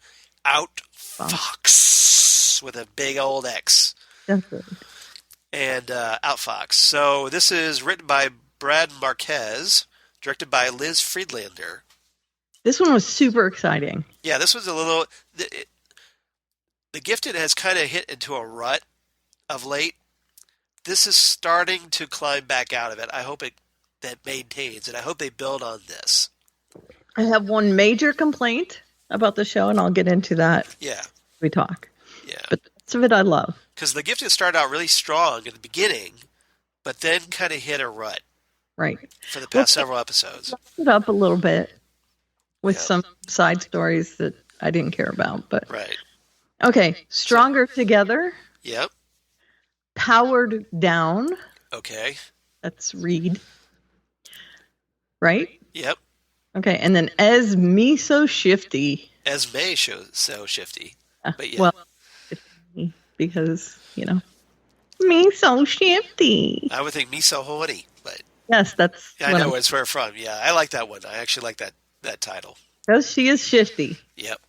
Speaker 8: OutfoX, with a big old X.
Speaker 7: Definitely.
Speaker 8: And OutfoX. So this is written by Brad Marquez, directed by Liz Friedlander.
Speaker 7: This one was super exciting.
Speaker 8: Yeah, this was a little... The Gifted has kind of hit into a rut of late. This is starting to climb back out of it. I hope that maintains, and I hope they build on this.
Speaker 7: I have one major complaint about the show, and I'll get into that.
Speaker 8: Yeah.
Speaker 7: We talk.
Speaker 8: Yeah.
Speaker 7: But the rest of it I love.
Speaker 8: Because The Gifted started out really strong at the beginning, but then kind of hit a rut.
Speaker 7: Right.
Speaker 8: For the past several episodes.
Speaker 7: It up a little bit with some side stories that I didn't care about. But
Speaker 8: right.
Speaker 7: Okay. Stronger Together.
Speaker 8: Yep.
Speaker 7: Powered Down.
Speaker 8: Okay.
Speaker 7: That's Reed. Right?
Speaker 8: Yep.
Speaker 7: Okay. And then As Me So Shifty.
Speaker 8: As May So Shifty. But yeah.
Speaker 7: Well, because, me so shifty.
Speaker 8: I would think me so horny, but...
Speaker 7: Yes, that's...
Speaker 8: I know it's where it's from. Yeah, I like that one. I actually like that title.
Speaker 7: Because she is shifty.
Speaker 8: Yep.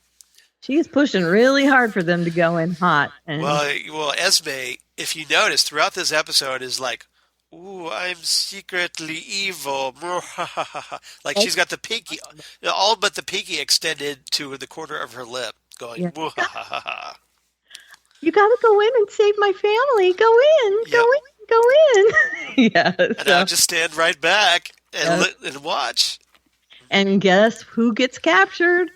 Speaker 7: She is pushing really hard for them to go in hot. And...
Speaker 8: Well, Esme, if you notice, throughout this episode is like, ooh, I'm secretly evil. Like she's got the pinky, all but the pinky extended to the corner of her lip, going,
Speaker 7: You got to go in and save my family. Go in. go in. Yeah.
Speaker 8: And I'll just stand right back and watch.
Speaker 7: And guess who gets captured?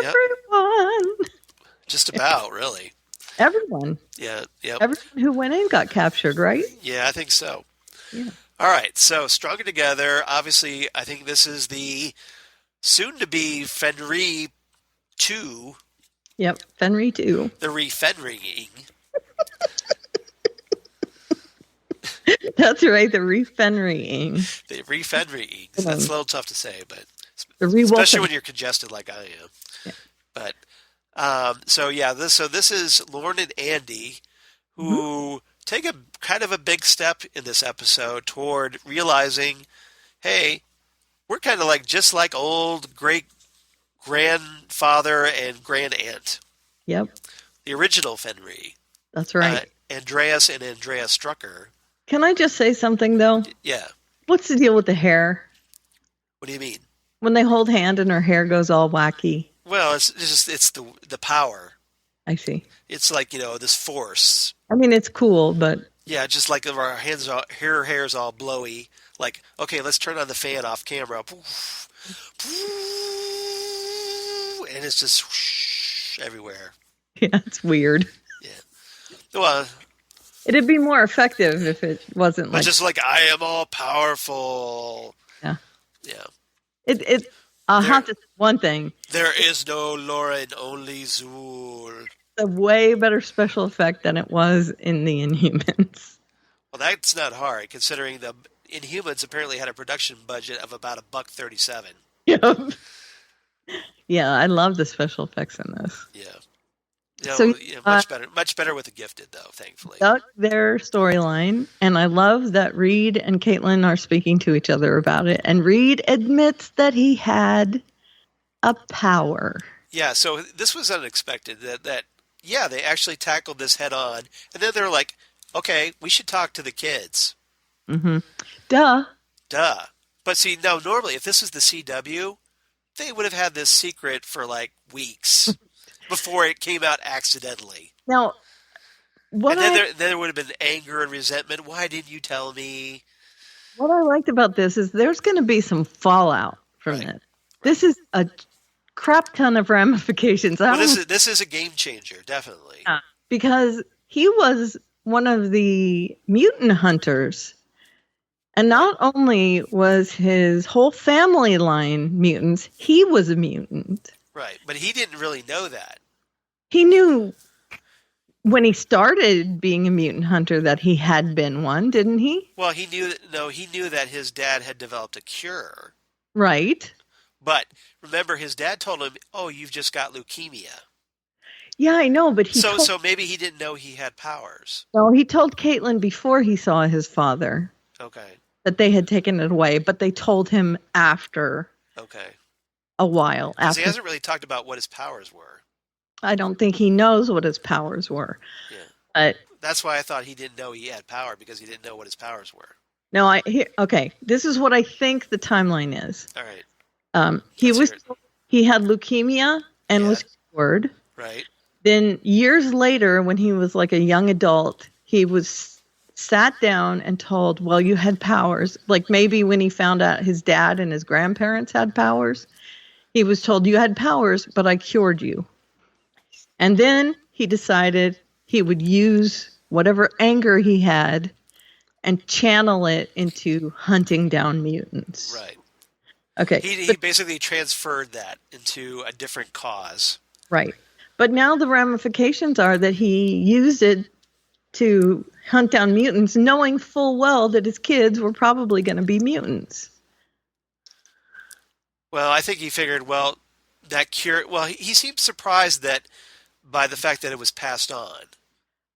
Speaker 8: Yep.
Speaker 7: Everyone.
Speaker 8: Just about, really.
Speaker 7: Everyone.
Speaker 8: Yeah. Yep.
Speaker 7: Everyone who went in got captured, right?
Speaker 8: Yeah, I think so.
Speaker 7: Yeah.
Speaker 8: All right. So, Stronger Together. Obviously, I think this is the soon-to-be Fenry 2.
Speaker 7: Yep. Fenry 2.
Speaker 8: The re-Fenrying.
Speaker 7: That's right. The re-Fenrying.
Speaker 8: The re-Fenrying. That's a little tough to say, but
Speaker 7: The
Speaker 8: especially when you're congested like I am.
Speaker 7: Yeah.
Speaker 8: But this is Lauren and Andy who take a kind of a big step in this episode toward realizing, hey, we're kind of just like old great grandfather and grandaunt.
Speaker 7: Yep.
Speaker 8: The original Fenry.
Speaker 7: That's right.
Speaker 8: Andreas and Andrea Strucker.
Speaker 7: Can I just say something though?
Speaker 8: Yeah.
Speaker 7: What's the deal with the hair?
Speaker 8: What do you mean?
Speaker 7: When they hold hand and her hair goes all wacky.
Speaker 8: Well, it's the power.
Speaker 7: I see.
Speaker 8: It's like, this force.
Speaker 7: I mean, it's cool, but
Speaker 8: Yeah, just like our her hair's all blowy. Like, okay, let's turn on the fan off camera. Poof, poof, and it's just whoosh, everywhere.
Speaker 7: yeah, it's weird.
Speaker 8: Yeah. Well,
Speaker 7: It'd be more effective if it wasn't
Speaker 8: but
Speaker 7: like
Speaker 8: just like I am all powerful.
Speaker 7: Yeah.
Speaker 8: Yeah.
Speaker 7: I'll have to say one thing.
Speaker 8: There is no Lauren, only Zool.
Speaker 7: It's a way better special effect than it was in the Inhumans.
Speaker 8: Well, that's not hard, considering the Inhumans apparently had a production budget of about $1.37.
Speaker 7: Yep. Yeah, I love the special effects in this.
Speaker 8: Yeah.
Speaker 7: So,
Speaker 8: much better with the Gifted, though, thankfully.
Speaker 7: Duck their storyline, and I love that Reed and Caitlin are speaking to each other about it, and Reed admits that he had a power.
Speaker 8: Yeah, so this was unexpected, that they actually tackled this head on, and then they're like, okay, we should talk to the kids.
Speaker 7: Mm-hmm. Duh.
Speaker 8: But see, now, normally, if this was the CW, they would have had this secret for, weeks before it came out accidentally.
Speaker 7: Now,
Speaker 8: there would have been anger and resentment. Why didn't you tell me?
Speaker 7: What I liked about this is there's going to be some fallout from it. This is a crap ton of ramifications.
Speaker 8: This is a game changer, definitely.
Speaker 7: Because he was one of the mutant hunters. And not only was his whole family line mutants, he was a mutant.
Speaker 8: Right, but he didn't really know that.
Speaker 7: He knew when he started being a mutant hunter that he had been one, didn't he?
Speaker 8: Well, he knew that his dad had developed a cure.
Speaker 7: Right.
Speaker 8: But remember, his dad told him, "Oh, you've just got leukemia."
Speaker 7: Yeah, I know, but
Speaker 8: so maybe he didn't know he had powers.
Speaker 7: No, he told Caitlin before he saw his father.
Speaker 8: Okay.
Speaker 7: That they had taken it away, but they told him after.
Speaker 8: Okay.
Speaker 7: A while after.
Speaker 8: He hasn't really talked about what his powers were.
Speaker 7: I don't think he knows what his powers were.
Speaker 8: Yeah.
Speaker 7: But
Speaker 8: that's why I thought he didn't know he had power, because he didn't know what his powers were.
Speaker 7: No, okay. This is what I think the timeline is.
Speaker 8: All right.
Speaker 7: He had leukemia and was cured.
Speaker 8: Right.
Speaker 7: Then years later, when he was like a young adult, he was sat down and told, well, you had powers. Like maybe when he found out his dad and his grandparents had powers, he was told, you had powers, but I cured you. And then he decided he would use whatever anger he had and channel it into hunting down mutants.
Speaker 8: Right.
Speaker 7: Okay.
Speaker 8: He basically transferred that into a different cause.
Speaker 7: Right. But now the ramifications are that he used it to hunt down mutants, knowing full well that his kids were probably going to be mutants.
Speaker 8: Well, I think he figured, that cure... Well, he seemed surprised by the fact that it was passed on.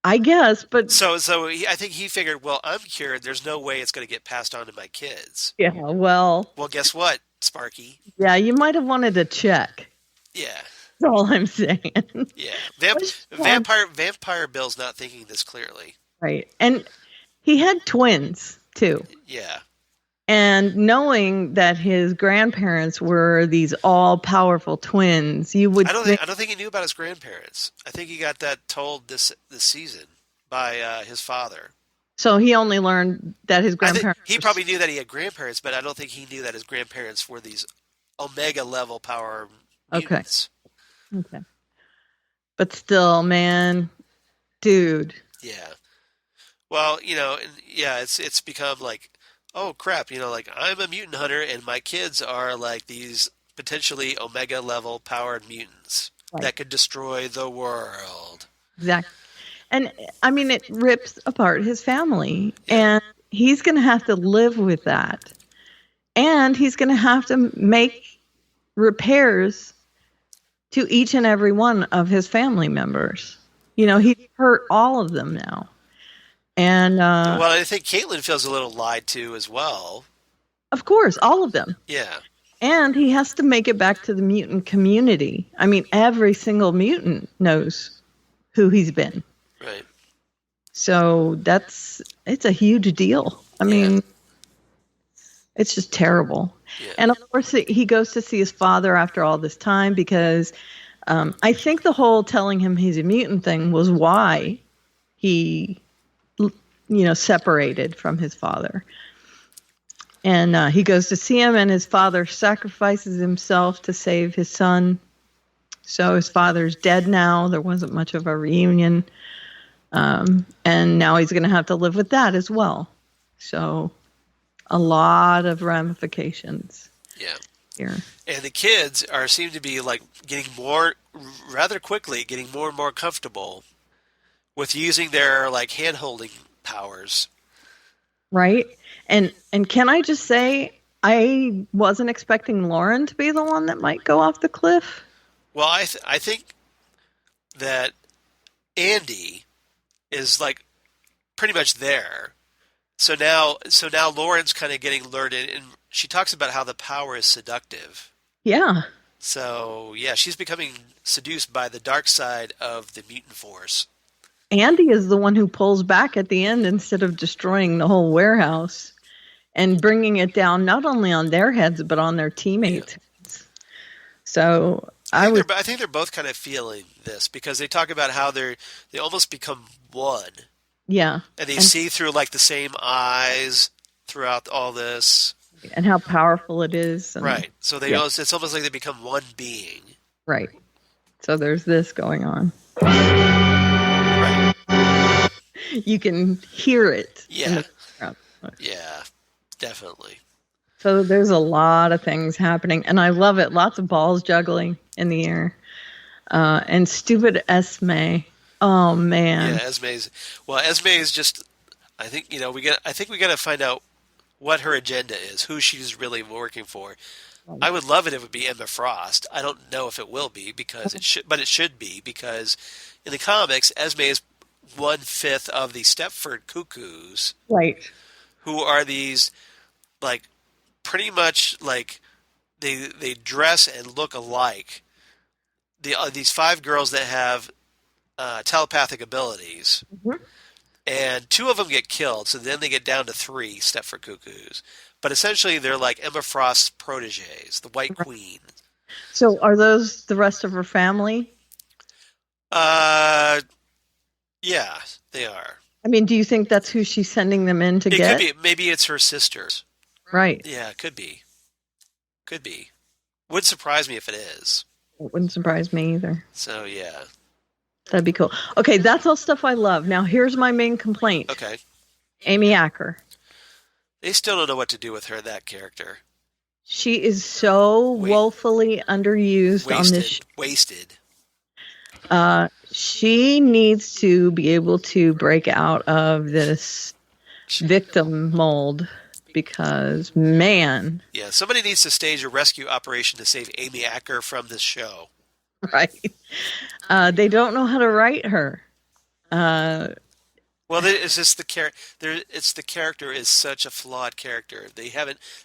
Speaker 7: I guess, but...
Speaker 8: So I think he figured, I'm cured. There's no way it's going to get passed on to my kids.
Speaker 7: Yeah, well...
Speaker 8: Well, guess what, Sparky?
Speaker 7: Yeah, you might have wanted to check.
Speaker 8: Yeah.
Speaker 7: That's all I'm saying.
Speaker 8: Yeah. Vampire Bill's not thinking this clearly.
Speaker 7: Right. And he had twins, too.
Speaker 8: Yeah.
Speaker 7: And knowing that his grandparents were these all-powerful twins, you would...
Speaker 8: I don't think he knew about his grandparents. I think he got that told this season by his father.
Speaker 7: So he only learned that his
Speaker 8: I think
Speaker 7: grandparents.
Speaker 8: he probably knew that he had grandparents, but I don't think he knew that his grandparents were these Omega level power mutants.
Speaker 7: Okay. But still, man, dude.
Speaker 8: Yeah. Well, it's become like, oh crap, like I'm a mutant hunter and my kids are like these potentially Omega level powered mutants that could destroy the world.
Speaker 7: Exactly. And I mean, it rips apart his family, and he's going to have to live with that. And he's going to have to make repairs to each and every one of his family members. He's hurt all of them now. And
Speaker 8: well, I think Caitlin feels a little lied to as well.
Speaker 7: Of course, all of them.
Speaker 8: Yeah.
Speaker 7: And he has to make it back to the mutant community. I mean, every single mutant knows who he's been.
Speaker 8: Right.
Speaker 7: So it's a huge deal. I mean, it's just terrible. Yeah. And of course, he goes to see his father after all this time because I think the whole telling him he's a mutant thing was why he, separated from his father. And he goes to see him, and his father sacrifices himself to save his son. So his father's dead now. There wasn't much of a reunion. And now he's going to have to live with that as well. So a lot of ramifications.
Speaker 8: Yeah.
Speaker 7: Here.
Speaker 8: And the kids seem to be like getting rather quickly more and more comfortable with using their like hand-holding powers.
Speaker 7: Right. And can I just say, I wasn't expecting Lauren to be the one that might go off the cliff.
Speaker 8: Well, I think that Andy is like pretty much there. So now Lauren's kind of getting lured in, and she talks about how the power is seductive.
Speaker 7: Yeah.
Speaker 8: So yeah, she's becoming seduced by the dark side of the mutant force.
Speaker 7: Andy is the one who pulls back at the end instead of destroying the whole warehouse and bringing it down not only on their heads but on their teammates' heads. So I
Speaker 8: think they're both kind of feeling this because they talk about how they almost become one.
Speaker 7: Yeah.
Speaker 8: And they see through like the same eyes throughout all this.
Speaker 7: And how powerful it is. And,
Speaker 8: right. So it's almost like they become one being.
Speaker 7: Right. So there's this going on.
Speaker 8: Right.
Speaker 7: You can hear it.
Speaker 8: Yeah. Yeah, definitely.
Speaker 7: So there's a lot of things happening, and I love it. Lots of balls juggling in the air. And stupid Esme. Oh man.
Speaker 8: Yeah, Esme is just. I think we got to find out what her agenda is, who she's really working for. I would love it if it would be Emma Frost. I don't know if it will be because it should be because in the comics, Esme is 1/5 of the Stepford Cuckoos,
Speaker 7: right?
Speaker 8: Who are these like pretty much like they dress and look alike. These 5 girls that have telepathic abilities, and 2 of them get killed, so then they get down to 3 Stepford Cuckoos. But essentially, they're like Emma Frost's proteges, the White Queen.
Speaker 7: So, are those the rest of her family?
Speaker 8: Yeah, they are.
Speaker 7: I mean, do you think that's who she's sending them in to get?
Speaker 8: It could be. Maybe it's her sisters.
Speaker 7: Right.
Speaker 8: Yeah, it could be. Could be. Would surprise me if it is.
Speaker 7: It wouldn't surprise me either.
Speaker 8: So, yeah.
Speaker 7: That'd be cool. Okay, that's all stuff I love. Now, here's my main complaint.
Speaker 8: Okay.
Speaker 7: Amy Acker.
Speaker 8: They still don't know what to do with her, that character.
Speaker 7: She is so woefully underused on this show.
Speaker 8: Wasted.
Speaker 7: She needs to be able to break out of this victim mold because, man.
Speaker 8: Yeah, somebody needs to stage a rescue operation to save Amy Acker from this show.
Speaker 7: Right. They don't know how to write her.
Speaker 8: Well, it's just the character. It's the character is such a flawed character. They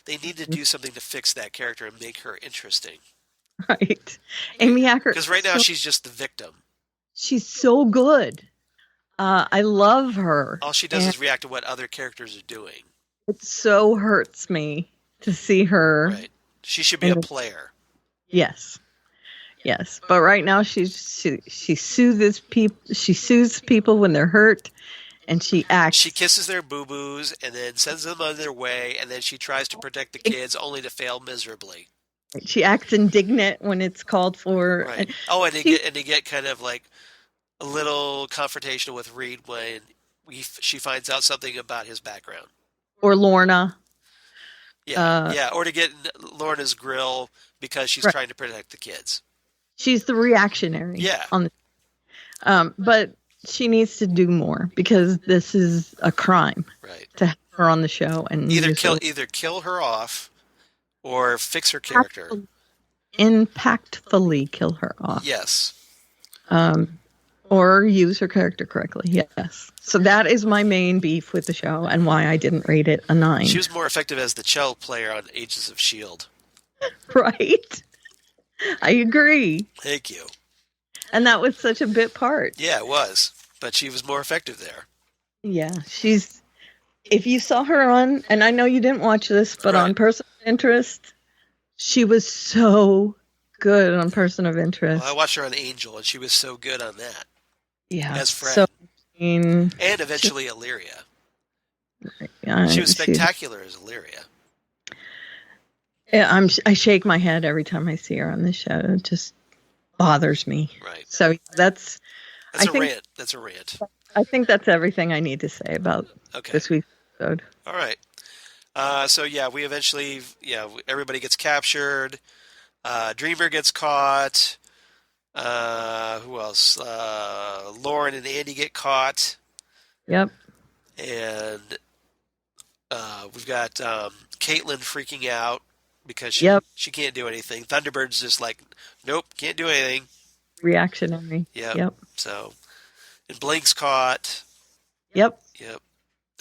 Speaker 8: need to do something to fix that character and make her interesting.
Speaker 7: Right, Amy Acker.
Speaker 8: Because right now she's just the victim.
Speaker 7: She's so good. I love her.
Speaker 8: All she does is react to what other characters are doing.
Speaker 7: It so hurts me to see her.
Speaker 8: Right. She should be a player.
Speaker 7: Yes. Yes, but right now she soothes people. She soothes people when they're hurt, and she acts.
Speaker 8: She kisses their boo-boos and then sends them on their way, and then she tries to protect the kids only to fail miserably.
Speaker 7: She acts indignant when it's called for.
Speaker 8: Right. Oh, and they get kind of like a little confrontational with Reed when she finds out something about his background.
Speaker 7: Or Lorna.
Speaker 8: Yeah, or to get Lorna's grill because she's trying to protect the kids.
Speaker 7: She's the reactionary.
Speaker 8: Yeah.
Speaker 7: But she needs to do more because this is a crime.
Speaker 8: Right.
Speaker 7: To have her on the show and
Speaker 8: either kill her off or fix her character.
Speaker 7: Impactfully kill her off.
Speaker 8: Yes.
Speaker 7: Or use her character correctly. Yes. So that is my main beef with the show and why I didn't rate it a 9.
Speaker 8: She was more effective as the cello player on Agents of S.H.I.E.L.D.
Speaker 7: Right. I agree.
Speaker 8: Thank you.
Speaker 7: And that was such a bit part.
Speaker 8: Yeah, it was. But she was more effective there.
Speaker 7: Yeah. If you saw her on, and I know you didn't watch this, but on Person of Interest, she was so good on Person of Interest.
Speaker 8: Well, I watched her on Angel, and she was so good on that.
Speaker 7: Yeah.
Speaker 8: As Fred.
Speaker 7: So,
Speaker 8: and eventually Illyria. She was spectacular as Illyria.
Speaker 7: Yeah, I shake my head every time I see her on this show. It just bothers me.
Speaker 8: Right.
Speaker 7: So that's
Speaker 8: a rant. That's a rant.
Speaker 7: I think that's everything I need to say about this week's episode.
Speaker 8: All right. So yeah, we eventually, everybody gets captured. Dreamer gets caught. Who else? Lauren and Andy get caught.
Speaker 7: Yep.
Speaker 8: And we've got Caitlin freaking out because she can't do anything. Thunderbird's just like, nope, can't do anything.
Speaker 7: Reactionary.
Speaker 8: Yep. So, and Blake's caught.
Speaker 7: Yep.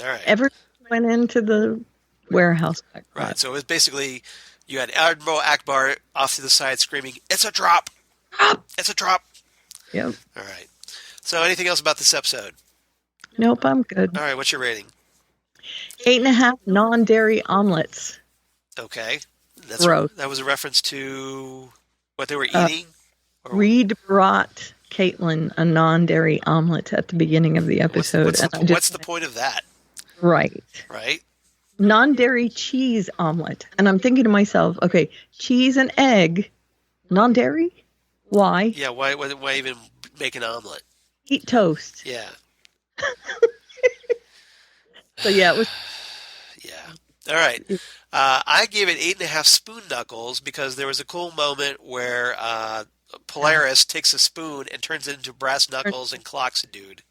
Speaker 8: All right.
Speaker 7: Everyone went into the warehouse.
Speaker 8: Right. So it was basically, you had Admiral Akbar off to the side screaming, "It's a drop! It's a drop!"
Speaker 7: Yep.
Speaker 8: All right. So anything else about this episode?
Speaker 7: Nope, I'm good.
Speaker 8: All right. What's your rating?
Speaker 7: 8.5 non-dairy omelets.
Speaker 8: Okay.
Speaker 7: Gross.
Speaker 8: That was a reference to what they were eating?
Speaker 7: Reed brought Caitlin a non-dairy omelet at the beginning of the episode.
Speaker 8: What's the point of that?
Speaker 7: Right.
Speaker 8: Right?
Speaker 7: Non-dairy cheese omelet. And I'm thinking to myself, okay, cheese and egg, non-dairy? Why?
Speaker 8: Yeah, why even make an omelet?
Speaker 7: Eat toast.
Speaker 8: Yeah.
Speaker 7: So yeah, it was...
Speaker 8: Yeah. All right. I gave it 8.5 spoon knuckles because there was a cool moment where Polaris takes a spoon and turns it into brass knuckles and clocks a dude.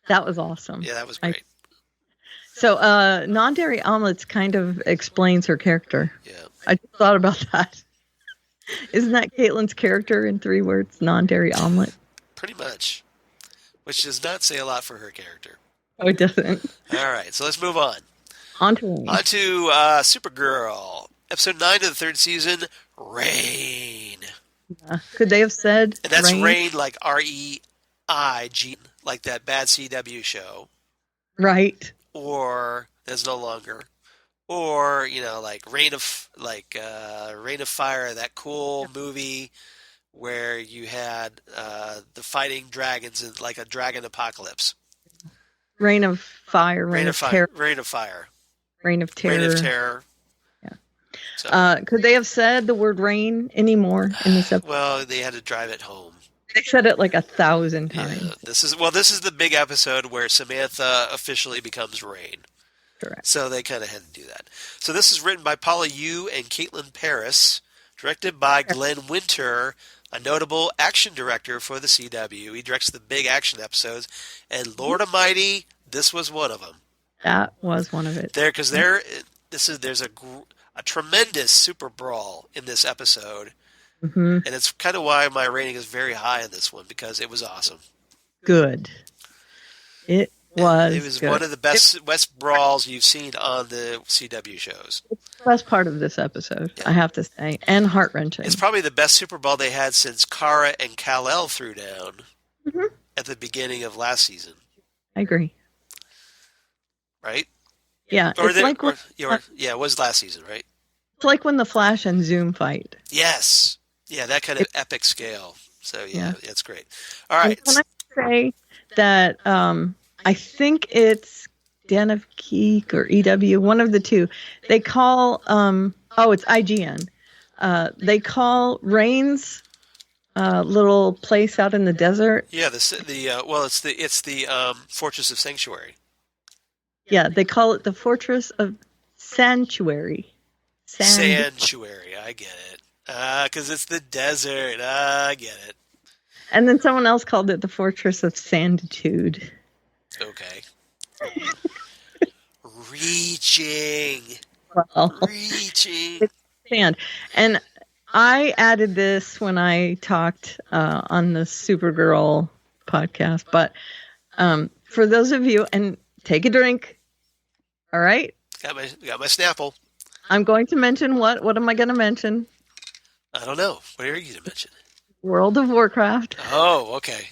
Speaker 7: That was awesome.
Speaker 8: Yeah, that was great.
Speaker 7: So non-dairy omelets kind of explains her character.
Speaker 8: Yeah.
Speaker 7: I thought about that. Isn't that Caitlin's character in 3 words? Non-dairy omelet?
Speaker 8: Pretty much. Which does not say a lot for her character.
Speaker 7: Oh, it doesn't.
Speaker 8: All right, so let's move on.
Speaker 7: On to
Speaker 8: Supergirl. Episode 9 of the 3rd season, Rain.
Speaker 7: Could they have said
Speaker 8: and that's
Speaker 7: rain?
Speaker 8: Rain like R-E-I-G, like that bad CW show.
Speaker 7: Right.
Speaker 8: Or, that's no longer. Or, like Rain of Fire, that cool movie where you had the fighting dragons in like a dragon apocalypse.
Speaker 7: Rain of Fire, Rain of Terror.
Speaker 8: Rain of Fire.
Speaker 7: Reign of Terror.
Speaker 8: Reign of Terror.
Speaker 7: Yeah.
Speaker 8: So,
Speaker 7: could they have said the word rain anymore in this episode?
Speaker 8: Well, they had to drive it home.
Speaker 7: They said it like 1,000 times.
Speaker 8: Yeah, this is the big episode where Samantha officially becomes Rain.
Speaker 7: Correct.
Speaker 8: So they kind of had to do that. So this is written by Paula Yu and Caitlin Paris, directed by Glenn Winter, a notable action director for the CW. He directs the big action episodes, and Lord Almighty, this was one of them.
Speaker 7: That was one of it.
Speaker 8: There's a tremendous super brawl in this episode, and it's kind of why my rating is very high in this one because it was awesome.
Speaker 7: Good. It was good.
Speaker 8: One of the best brawls you've seen on the CW shows.
Speaker 7: It's the best part of this episode, I have to say, and heart-wrenching.
Speaker 8: It's probably the best Super Bowl they had since Kara and Kal-El threw down at the beginning of last season.
Speaker 7: I agree.
Speaker 8: Right?
Speaker 7: Yeah.
Speaker 8: It was last season, right?
Speaker 7: It's like when the Flash and Zoom fight.
Speaker 8: Yes. Yeah, that kind of epic scale. So, yeah, it's great. All right.
Speaker 7: And can I say that I I think it's Den of Geek or EW, one of the two. They call it's IGN. They call Rain's little place out in the desert.
Speaker 8: Yeah, it's the Fortress of Sanctuary.
Speaker 7: Yeah, they call it the Fortress of Sanctuary.
Speaker 8: Sanctuary, I get it. Because it's the desert. I get it.
Speaker 7: And then someone else called it the Fortress of Sanditude.
Speaker 8: Okay. Reaching.
Speaker 7: Well,
Speaker 8: Reaching.
Speaker 7: it's sand. And I added this when I talked on the Supergirl podcast. But for those of you, and take a drink. All right?
Speaker 8: Got my Snapple.
Speaker 7: I'm going to mention what? What am I going to mention?
Speaker 8: I don't know. What are you going to mention?
Speaker 7: World of Warcraft.
Speaker 8: Oh, okay.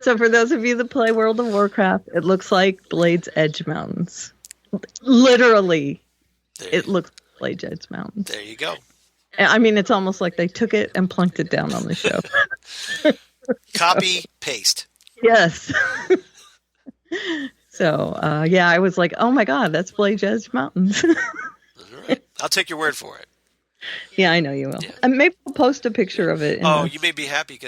Speaker 7: So for those of you that play World of Warcraft, it looks like Blade's Edge Mountains. Literally, it looks like Blade's Edge Mountains.
Speaker 8: There you go.
Speaker 7: I mean, it's almost like they took it and plunked it down on the show.
Speaker 8: Copy, paste.
Speaker 7: Yes. So, I was like, oh my God, that's Blade's Edge Mountains.
Speaker 8: All right. I'll take your word for it.
Speaker 7: Yeah, I know you will.
Speaker 8: Yeah.
Speaker 7: And maybe I'll post a picture of it.
Speaker 8: You may be happy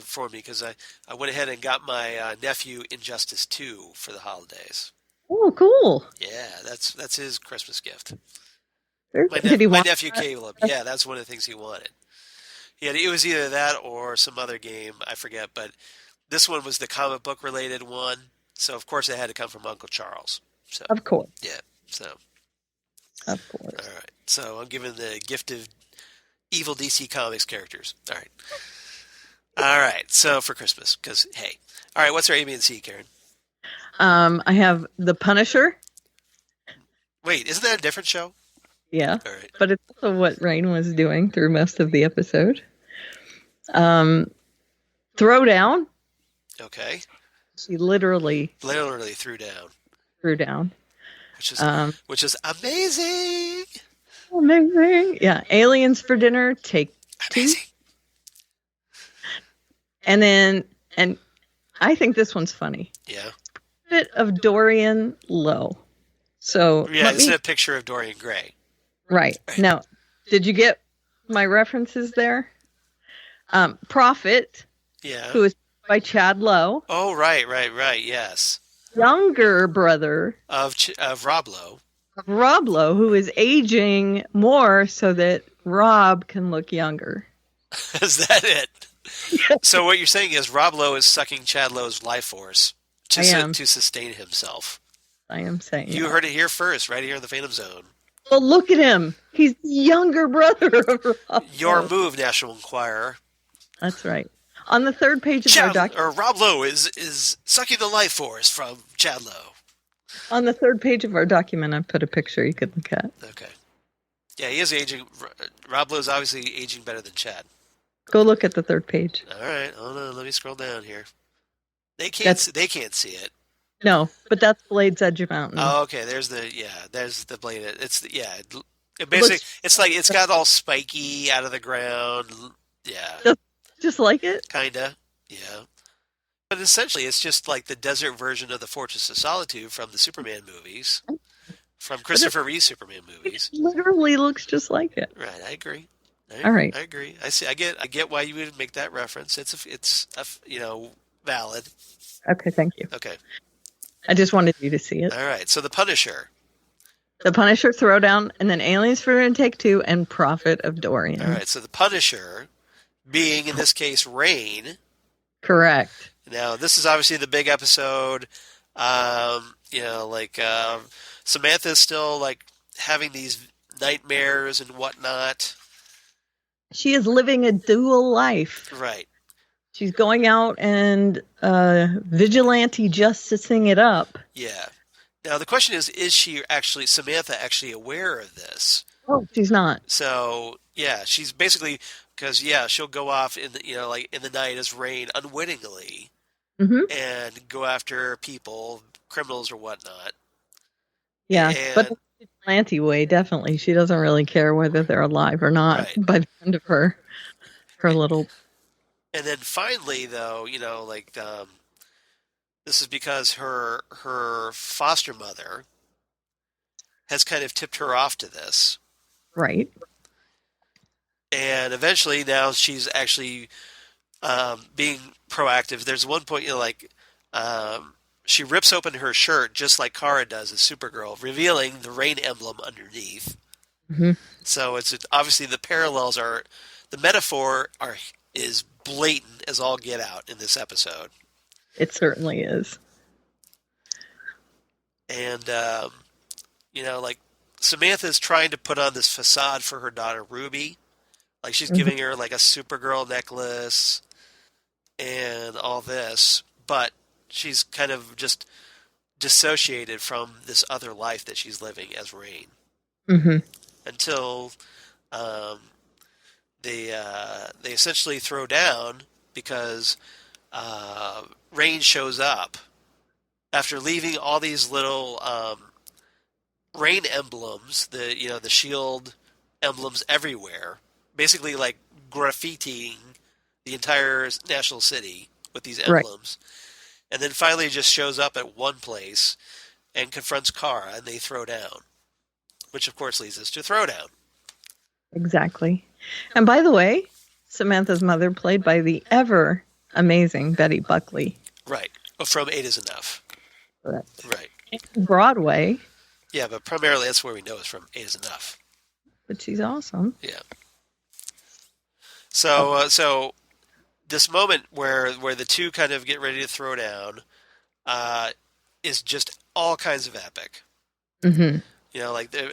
Speaker 8: for me because I went ahead and got my nephew Injustice 2 for the holidays.
Speaker 7: Oh, cool.
Speaker 8: Yeah, that's his Christmas gift.
Speaker 7: Did he
Speaker 8: My
Speaker 7: want
Speaker 8: nephew
Speaker 7: that?
Speaker 8: Caleb. Yeah, that's one of the things he wanted. Yeah, it was either that or some other game. I forget, but this one was the comic book related one. So of course it had to come from Uncle Charles. So
Speaker 7: Of course.
Speaker 8: yeah. So
Speaker 7: Of course.
Speaker 8: all right. So I'm giving the gift of evil DC Comics characters. All right. All right. So for Christmas, because hey, all right. What's our A, B, and C, Karen?
Speaker 7: I have The Punisher.
Speaker 8: Wait, isn't that a different show?
Speaker 7: Yeah.
Speaker 8: All right.
Speaker 7: But it's also what Rain was doing through most of the episode. Throwdown.
Speaker 8: Okay.
Speaker 7: She literally
Speaker 8: threw down,
Speaker 7: threw down.
Speaker 8: which is amazing.
Speaker 7: Amazing. Yeah. Aliens for Dinner, take
Speaker 8: Amazing.
Speaker 7: 2. And I think this one's funny.
Speaker 8: Yeah.
Speaker 7: Bit of Dorian Lowe. So
Speaker 8: Yeah, it's a picture of Dorian Gray.
Speaker 7: Right. Now, did you get my references there? Prophet,
Speaker 8: Yeah.
Speaker 7: who is by Chad Lowe.
Speaker 8: Oh, right. Yes.
Speaker 7: Younger brother
Speaker 8: Of Rob Lowe.
Speaker 7: of Rob Lowe, who is aging more so that Rob can look younger.
Speaker 8: Is that it? So what you're saying is Rob Lowe is sucking Chad Lowe's life force to sustain himself.
Speaker 7: I am saying
Speaker 8: You
Speaker 7: that.
Speaker 8: heard it here first, right here in the Phantom Zone.
Speaker 7: Well, look at him. He's the younger brother of Rob
Speaker 8: Your
Speaker 7: Lowe.
Speaker 8: move, National Enquirer.
Speaker 7: That's right. On the third page of our document.
Speaker 8: Rob Lowe is sucking the life force from Chad Lowe.
Speaker 7: On the third page of our document, I put a picture you could look at.
Speaker 8: Okay. Yeah, he is aging. Rob Lowe's obviously aging better than Chad.
Speaker 7: Go look at the third page.
Speaker 8: All right, hold on. Let me scroll down here. They can't see it.
Speaker 7: No, but that's Blade's Edge of Mountain.
Speaker 8: Oh, okay. There's the blade. It basically it's like it's got all spiky out of the ground. Yeah,
Speaker 7: Just like it?
Speaker 8: kinda. Yeah, but essentially it's just like the desert version of the Fortress of Solitude from the Superman movies, from Christopher Reeve Superman movies.
Speaker 7: It literally looks just like it.
Speaker 8: Right, I agree.
Speaker 7: All right.
Speaker 8: I agree. I see. I get why you would make that reference. It's valid.
Speaker 7: Okay, thank you.
Speaker 8: Okay.
Speaker 7: I just wanted you to see it.
Speaker 8: All right. So the Punisher.
Speaker 7: The Punisher, Throwdown, and then Aliens for Dinner, Take 2, and Prophet of Dorian.
Speaker 8: All right. So the Punisher, being in this case Rain.
Speaker 7: Correct.
Speaker 8: Now this is obviously the big episode. Samantha's still like having these nightmares and whatnot.
Speaker 7: She is living a dual life.
Speaker 8: Right.
Speaker 7: She's going out and vigilante justicing it up.
Speaker 8: Yeah. Now the question is Samantha actually aware of this?
Speaker 7: Oh, she's not.
Speaker 8: So yeah, she's basically because she'll go off in the night as Rain unwittingly and go after people, criminals or whatnot.
Speaker 7: Yeah,
Speaker 8: And-
Speaker 7: but the vigilante way, definitely. She doesn't really care whether they're alive or not
Speaker 8: Right.
Speaker 7: by the end of her little...
Speaker 8: And then finally, though, This is because her foster mother has kind of tipped her off to this.
Speaker 7: Right.
Speaker 8: And eventually now she's actually being proactive. There's one point, she rips open her shirt just like Kara does as Supergirl, revealing the rain emblem underneath.
Speaker 7: Mm-hmm.
Speaker 8: So it's obviously the parallels the metaphor is blatant as all get out in this episode.
Speaker 7: It certainly is.
Speaker 8: And, Samantha's trying to put on this facade for her daughter Ruby. Like she's giving her like a Supergirl necklace and all this, but she's kind of just dissociated from this other life that she's living as Rain.
Speaker 7: Mm-hmm.
Speaker 8: Until they essentially throw down because Rain shows up after leaving all these little rain emblems, the shield emblems everywhere, basically like graffitiing the entire national city with these emblems. Right. And then finally just shows up at one place and confronts Kara, and they throw down, which of course leads us to Throwdown.
Speaker 7: Exactly. And by the way, Samantha's mother played by the ever amazing Betty Buckley.
Speaker 8: Right. From Eight is Enough.
Speaker 7: Correct.
Speaker 8: Right.
Speaker 7: Broadway.
Speaker 8: Yeah, but primarily that's where we know is from Eight is Enough.
Speaker 7: But she's awesome.
Speaker 8: Yeah. So this moment where the two kind of get ready to throw down is just all kinds of epic.
Speaker 7: Mm-hmm.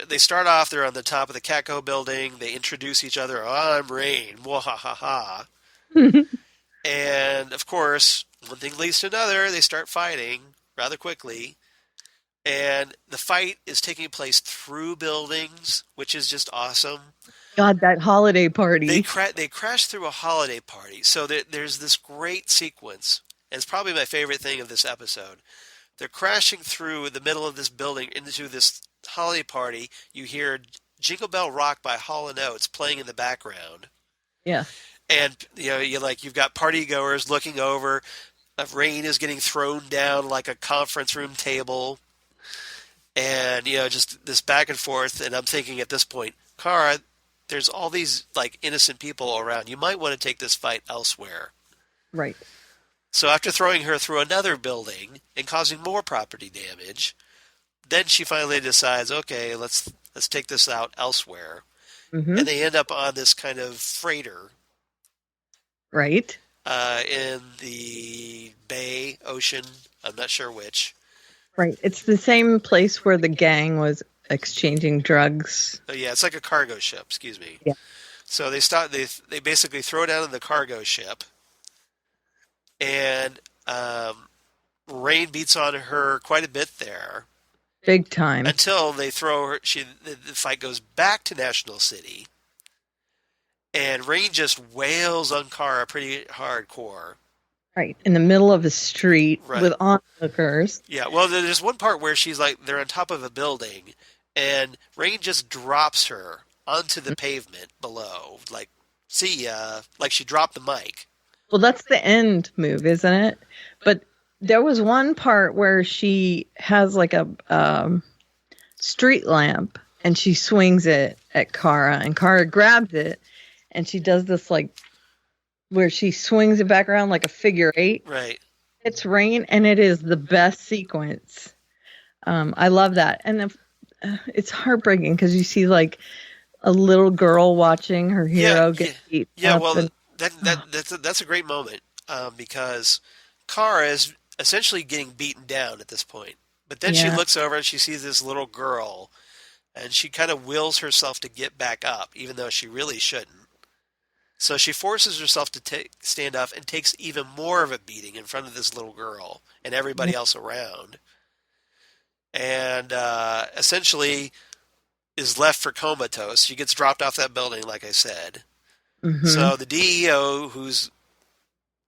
Speaker 8: They start off, they're on the top of the Catco building. They introduce each other. Oh, I'm Rain. Wahahaha. And, of course, one thing leads to another. They start fighting rather quickly. And the fight is taking place through buildings, which is just awesome.
Speaker 7: God, that holiday party.
Speaker 8: They crash through a holiday party. So there's this great sequence. And it's probably my favorite thing of this episode. They're crashing through the middle of this building into this holiday party. You hear Jingle Bell Rock by Hall & Oates playing in the background.
Speaker 7: Yeah.
Speaker 8: And you've got party goers looking over. Rain is getting thrown down like a conference room table. And just this back and forth. And I'm thinking at this point, Kara, there's all these like innocent people around. You might want to take this fight elsewhere.
Speaker 7: Right.
Speaker 8: So after throwing her through another building and causing more property damage, then she finally decides, okay, let's take this out elsewhere. Mm-hmm. And they end up on this kind of freighter.
Speaker 7: Right.
Speaker 8: In the Bay, Ocean, I'm not sure which.
Speaker 7: Right. It's the same place where the gang was exchanging drugs.
Speaker 8: Oh, yeah, it's like a cargo ship, excuse me.
Speaker 7: Yeah.
Speaker 8: So they basically throw down in the cargo ship. And Rain beats on her quite a bit there.
Speaker 7: Big time.
Speaker 8: Until they throw her. The fight goes back to National City. And Rain just wails on Kara pretty hardcore.
Speaker 7: Right. In the middle of a street with onlookers.
Speaker 8: Yeah. Well, there's one part where she's like, they're on top of a building. And Rain just drops her onto the pavement below. Like, see ya. Like she dropped the mic.
Speaker 7: Well, that's the end move, isn't it? But there was one part where she has like a street lamp and she swings it at Kara, and Kara grabs it, and she does this like where she swings it back around like a figure eight.
Speaker 8: Right.
Speaker 7: It's Rain, and it is the best sequence. I love that. And it's heartbreaking because you see like a little girl watching her hero get beat.
Speaker 8: Yeah, well, that's a great moment because Kara is essentially getting beaten down at this point. But then she looks over and she sees this little girl, and she kind of wills herself to get back up, even though she really shouldn't. So she forces herself to stand up and takes even more of a beating in front of this little girl and everybody else around. And essentially is left for comatose. She gets dropped off that building, like I said. Mm-hmm. So the DEO, who's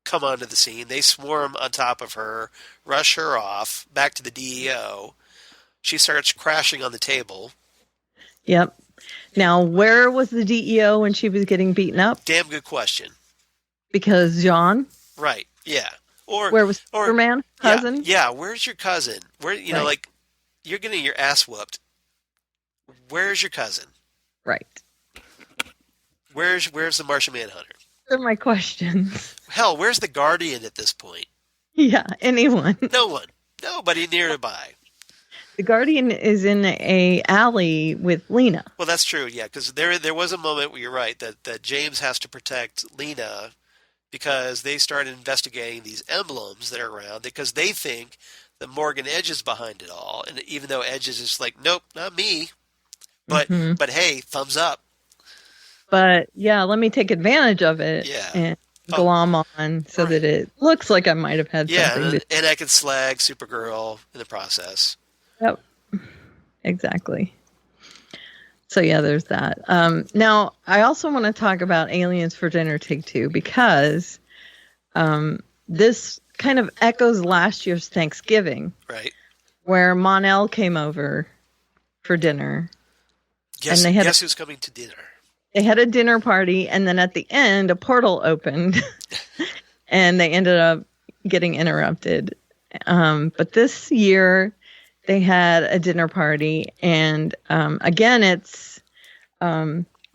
Speaker 8: come onto the scene, they swarm on top of her, rush her off, back to the DEO. She starts crashing on the table.
Speaker 7: Yep. Now, where was the DEO when she was getting beaten up?
Speaker 8: Damn good question.
Speaker 7: Because John?
Speaker 8: Right, yeah. Or
Speaker 7: Where was
Speaker 8: or
Speaker 7: Superman? Cousin?
Speaker 8: Yeah, where's your cousin? Where you know,
Speaker 7: Right.
Speaker 8: like you're getting your ass whooped. Where's your cousin?
Speaker 7: Right.
Speaker 8: Where's the Martian Manhunter?
Speaker 7: Those are my questions.
Speaker 8: Hell, where's the Guardian at this point?
Speaker 7: Yeah, anyone.
Speaker 8: No one. Nobody nearby.
Speaker 7: The Guardian is in a alley with Lena.
Speaker 8: Well, that's true, yeah, because there was a moment where you're right that James has to protect Lena because they started investigating these emblems that are around because they think that Morgan Edge is behind it all, and even though Edge is just like, nope, not me, but hey, thumbs up.
Speaker 7: But yeah, let me take advantage of it and glom on so that it looks like I might have had something.
Speaker 8: And I can slag Supergirl in the process.
Speaker 7: Yep, exactly. So yeah, there's that. Now, I also want to talk about Aliens for Dinner Take Two because this kind of echoes last year's Thanksgiving,
Speaker 8: right?
Speaker 7: Where Mon-El came over for dinner.
Speaker 8: Guess who's coming to dinner?
Speaker 7: They had a dinner party, and then at the end, a portal opened, and they ended up getting interrupted. But this year, they had a dinner party, and again, it's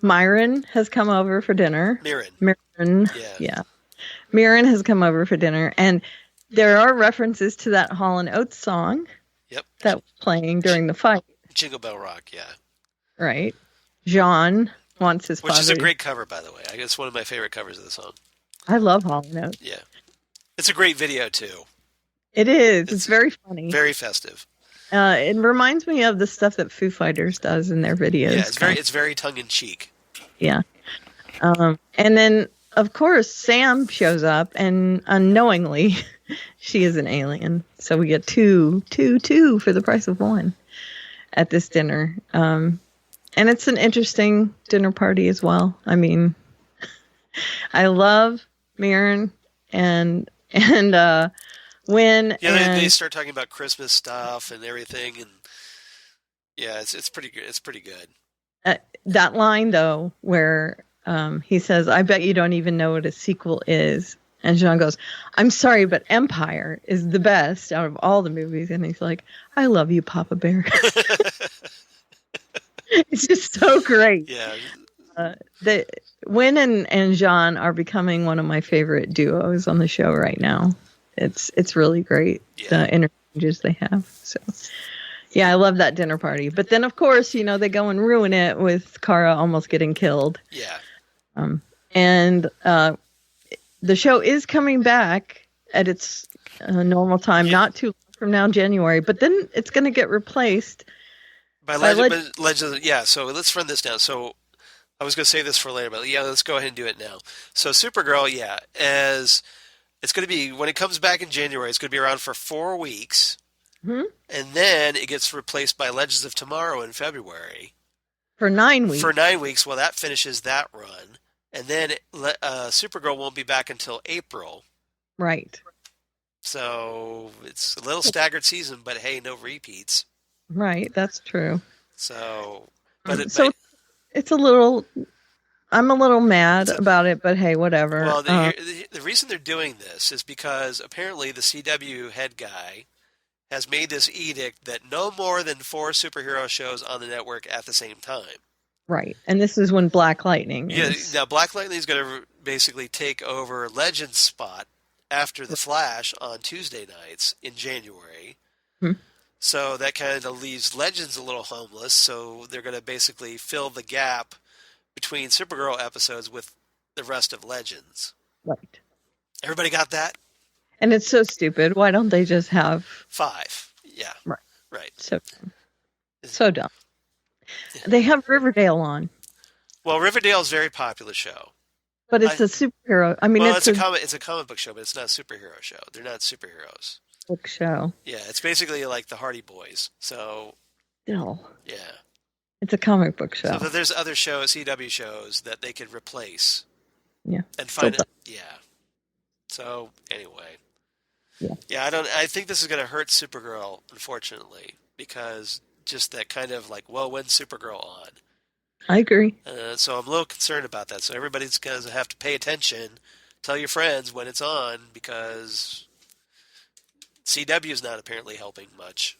Speaker 7: Myron has come over for dinner. Mirren. Yeah. Mirren has come over for dinner, and there are references to that Hall & Oates song that was playing during the fight.
Speaker 8: Jingle Bell Rock, yeah.
Speaker 7: Right. Jean wants his father.
Speaker 8: Which is a great cover, by the way. I guess it's one of my favorite covers of the song.
Speaker 7: I love Hall & Oates.
Speaker 8: Yeah. It's a great video, too.
Speaker 7: It is. It's very funny.
Speaker 8: Very festive.
Speaker 7: It reminds me of the stuff that Foo Fighters does in their videos.
Speaker 8: Yeah, it's very tongue-in-cheek.
Speaker 7: Yeah. And then, of course, Sam shows up, and unknowingly, she is an alien. So we get two for the price of one at this dinner. And it's an interesting dinner party as well. I mean, I love Mirren and Wynn.
Speaker 8: Yeah, they start talking about Christmas stuff and everything, and yeah, it's pretty good. It's pretty good.
Speaker 7: That line though, where he says, "I bet you don't even know what a sequel is," and Jean goes, "I'm sorry, but Empire is the best out of all the movies," and he's like, "I love you, Papa Bear." It's just so great.
Speaker 8: Yeah.
Speaker 7: Wynn and Jean are becoming one of my favorite duos on the show right now. It's really great, the interchanges they have. So, yeah, I love that dinner party. But then, of course, they go and ruin it with Kara almost getting killed.
Speaker 8: Yeah.
Speaker 7: And the show is coming back at its normal time, not too long from now, January. But then it's going to get replaced
Speaker 8: by Legends. Yeah, so let's run this down. So I was going to save this for later, but yeah, let's go ahead and do it now. So Supergirl, as it's going to be, when it comes back in January, it's going to be around for 4 weeks.
Speaker 7: Mm-hmm.
Speaker 8: And then it gets replaced by Legends of Tomorrow in February.
Speaker 7: For 9 weeks.
Speaker 8: For 9 weeks. Well, that finishes that run. And then Supergirl won't be back until April.
Speaker 7: Right.
Speaker 8: So it's a little staggered season, but hey, no repeats.
Speaker 7: Right, that's true.
Speaker 8: So,
Speaker 7: it's a little. I'm a little mad about it, but hey, whatever.
Speaker 8: Well, the reason they're doing this is because apparently the CW head guy has made this edict that no more than 4 superhero shows on the network at the same time.
Speaker 7: Right, and this is when Black Lightning is.
Speaker 8: Yeah, now Black Lightning is going to basically take over Legends' spot after The Flash on Tuesday nights in January.
Speaker 7: Hmm.
Speaker 8: So that kind of leaves Legends a little homeless, so they're going to basically fill the gap between Supergirl episodes with the rest of Legends.
Speaker 7: Right.
Speaker 8: Everybody got that?
Speaker 7: And it's so stupid. Why don't they just have
Speaker 8: 5? Yeah. Right.
Speaker 7: So dumb. Yeah. They have Riverdale on.
Speaker 8: Well, Riverdale is a very popular show.
Speaker 7: But it's a superhero. I mean,
Speaker 8: it's a comic book show, but it's not a superhero show. They're not superheroes.
Speaker 7: Book show.
Speaker 8: Yeah, it's basically like the Hardy Boys. So.
Speaker 7: Still.
Speaker 8: Yeah.
Speaker 7: It's a comic book show.
Speaker 8: So there's other CW shows that they could replace.
Speaker 7: Yeah.
Speaker 8: And find it. Yeah. So anyway.
Speaker 7: Yeah.
Speaker 8: Yeah, I think this is going to hurt Supergirl, unfortunately, because just that kind of like, well, when's Supergirl on?
Speaker 7: I agree.
Speaker 8: So I'm a little concerned about that. So everybody's going to have to pay attention. Tell your friends when it's on, because CW is not apparently helping much.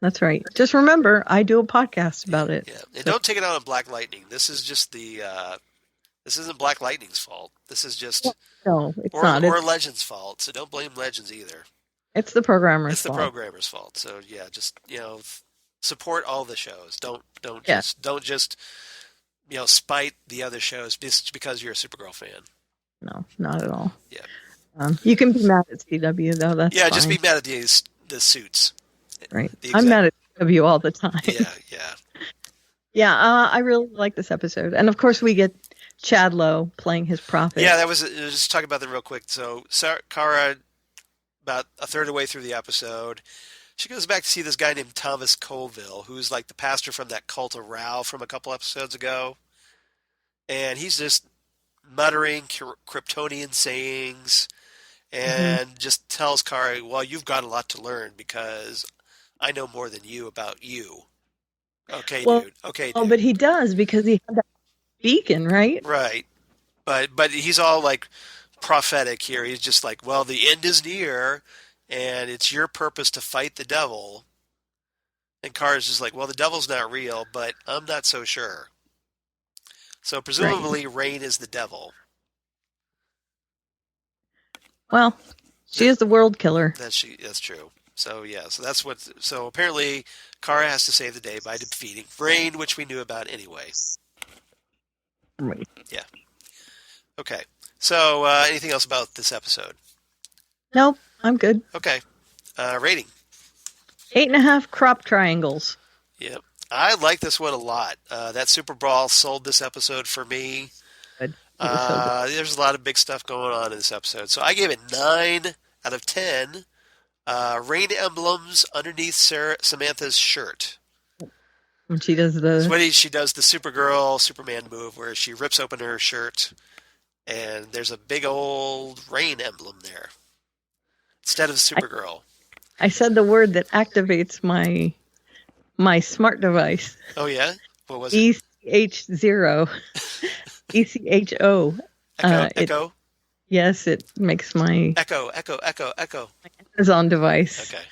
Speaker 7: That's right. Just remember, I do a podcast about it.
Speaker 8: Yeah, and don't take it out on Black Lightning. This is just this isn't Black Lightning's fault. This is just
Speaker 7: No, it's not.
Speaker 8: or Legends' fault. So don't blame Legends either.
Speaker 7: It's the programmer's
Speaker 8: It's the
Speaker 7: fault.
Speaker 8: programmer's fault. So yeah, just support all the shows. Don't
Speaker 7: Yeah.
Speaker 8: just spite the other shows just because you're a Supergirl fan.
Speaker 7: No, not at all.
Speaker 8: Yeah.
Speaker 7: You can be mad at CW though. That's
Speaker 8: Yeah,
Speaker 7: fine.
Speaker 8: just be mad at the suits.
Speaker 7: Right.
Speaker 8: The
Speaker 7: I'm
Speaker 8: exact-
Speaker 7: mad at CW all the time.
Speaker 8: Yeah.
Speaker 7: Yeah, I really like this episode. And of course we get Chad Lowe playing his prophet.
Speaker 8: Yeah, that was just talk about that real quick. So Kara, about a third of the way through the episode, she goes back to see this guy named Thomas Colville, who's like the pastor from that cult of Rao from a couple episodes ago. And he's just muttering Kryptonian sayings and just tells Kara, well, you've got a lot to learn because I know more than you about you. Okay, dude. Okay,
Speaker 7: Oh,
Speaker 8: dude.
Speaker 7: but he does because he had that beacon, right?
Speaker 8: Right. But he's all like prophetic here. He's just like, well, the end is near and it's your purpose to fight the devil. And Kara's just like, well, the devil's not real, but I'm not so sure. So presumably Rain is the devil.
Speaker 7: Well, she is the world killer.
Speaker 8: That's true. So yeah, so apparently Kara has to save the day by defeating Rain, which we knew about anyway.
Speaker 7: Right.
Speaker 8: Yeah. Okay. So anything else about this episode?
Speaker 7: Nope, I'm good.
Speaker 8: Okay. Rating.
Speaker 7: 8.5 crop triangles.
Speaker 8: Yep. I like this one a lot. That Super Brawl sold this episode for me.
Speaker 7: Good. It was so good.
Speaker 8: There's a lot of big stuff going on in this episode. So I gave it 9 out of 10. Rain emblems underneath Samantha's shirt.
Speaker 7: When she does
Speaker 8: She does the Supergirl, Superman move where she rips open her shirt and there's a big old rain emblem there instead of Supergirl.
Speaker 7: I said the word that activates my smart device.
Speaker 8: Oh, yeah? What was it?
Speaker 7: ECH0. ECHO.
Speaker 8: Echo?
Speaker 7: Yes, it makes my
Speaker 8: Echo.
Speaker 7: Amazon device
Speaker 8: Okay.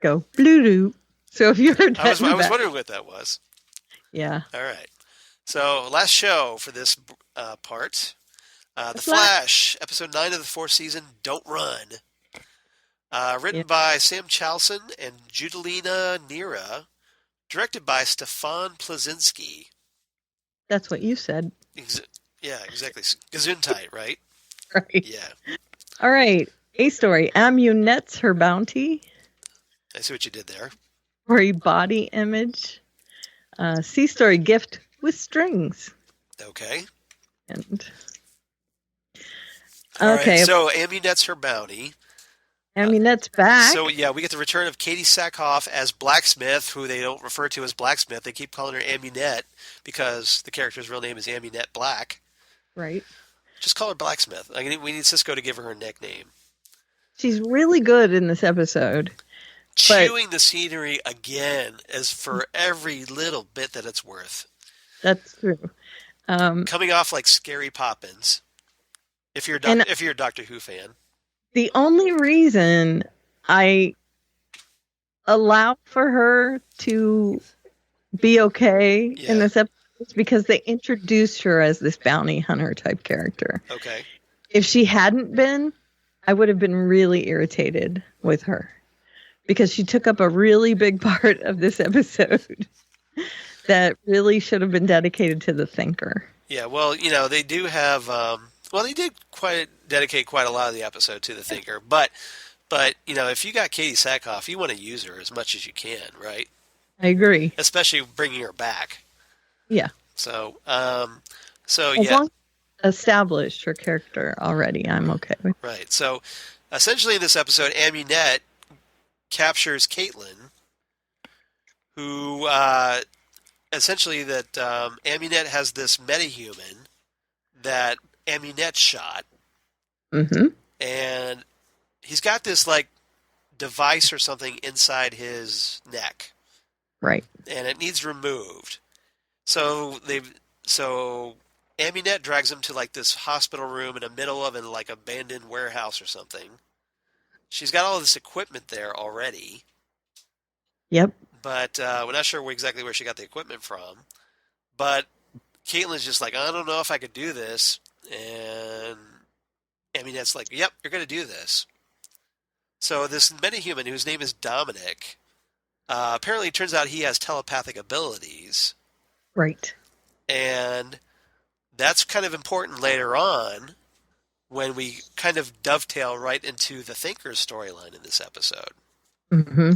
Speaker 7: go blue. So if you heard that,
Speaker 8: I was wondering what that was.
Speaker 7: Yeah.
Speaker 8: All right. So last show for this part. The Flash, episode 9 of the 4th season, Don't Run. Written by Sam Chalson and Judalina Nera. Directed by Stefan Plazinski.
Speaker 7: That's what you said.
Speaker 8: Yeah, exactly. Gesundheit, right?
Speaker 7: Right.
Speaker 8: Yeah.
Speaker 7: All right. A story. Amunet's her bounty.
Speaker 8: I see what you did there.
Speaker 7: For a body image. C story. Gift with strings.
Speaker 8: Okay.
Speaker 7: And
Speaker 8: All
Speaker 7: okay.
Speaker 8: right, so Amunet's her bounty.
Speaker 7: Amunet's back.
Speaker 8: So, yeah, we get the return of Katie Sackhoff as Blacksmith, who they don't refer to as Blacksmith. They keep calling her Amunet because the character's real name is Amunet Black.
Speaker 7: Right.
Speaker 8: Just call her Blacksmith. We need Cisco to give her a nickname.
Speaker 7: She's really good in this episode.
Speaker 8: Chewing the scenery again as for every little bit that it's worth.
Speaker 7: That's true.
Speaker 8: Coming off like Scary Poppins, if you're a Doctor Who fan.
Speaker 7: The only reason I allow for her to be okay in this episode is because they introduced her as this bounty hunter type character.
Speaker 8: Okay.
Speaker 7: If she hadn't been, I would have been really irritated with her because she took up a really big part of this episode that really should have been dedicated to the Thinker.
Speaker 8: Yeah, well, they do have. They did dedicate quite a lot of the episode to the Thinker, but if you got Katie Sackhoff, you want to use her as much as you can, right?
Speaker 7: I agree.
Speaker 8: Especially bringing her back.
Speaker 7: Yeah.
Speaker 8: So,
Speaker 7: as long as established her character already, I'm okay with.
Speaker 8: Right. So, essentially, in this episode, Amunet captures Caitlin, who essentially that Amunet has this metahuman that Amunet shot.
Speaker 7: Mm-hmm.
Speaker 8: And he's got this like device or something inside his neck.
Speaker 7: Right.
Speaker 8: And it needs removed. So Amunet drags him to like this hospital room in the middle of an like abandoned warehouse or something. she's got all this equipment there already,
Speaker 7: Yep.
Speaker 8: but we're not sure exactly where she got the equipment from. But Caitlin's just like, I don't know if I could do this. And Aminette's like, yep, you're going to do this. So this metahuman, whose name is Dominic, apparently it turns out he has telepathic abilities.
Speaker 7: Right.
Speaker 8: And that's kind of important later on when we kind of dovetail right into the Thinker's storyline in this episode.
Speaker 7: Mm-hmm.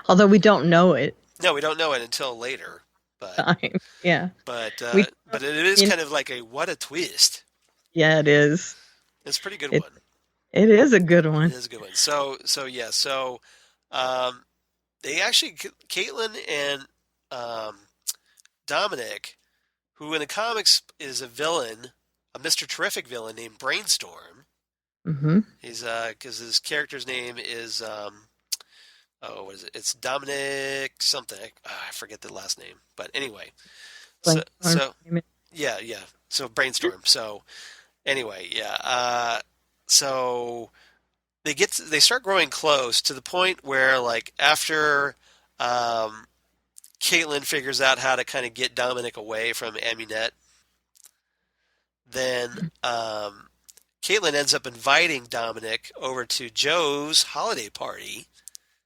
Speaker 7: Although we don't know it.
Speaker 8: No, we don't know it until later. But
Speaker 7: yeah.
Speaker 8: But it is kind of like what a twist.
Speaker 7: Yeah, it is.
Speaker 8: It's a pretty good one.
Speaker 7: It is a good one.
Speaker 8: It is a good one. So they actually, Caitlin and Dominic, who in the comics is a villain, a Mr. Terrific villain named Brainstorm.
Speaker 7: Mm-hmm.
Speaker 8: He's because his character's name is what is it? It's Dominic something. I forget the last name, but anyway. So yeah. So Brainstorm. So anyway, yeah. So they start growing close to the point where, like, after Caitlin figures out how to kind of get Dominic away from Aminette, then Caitlin ends up inviting Dominic over to Joe's holiday party.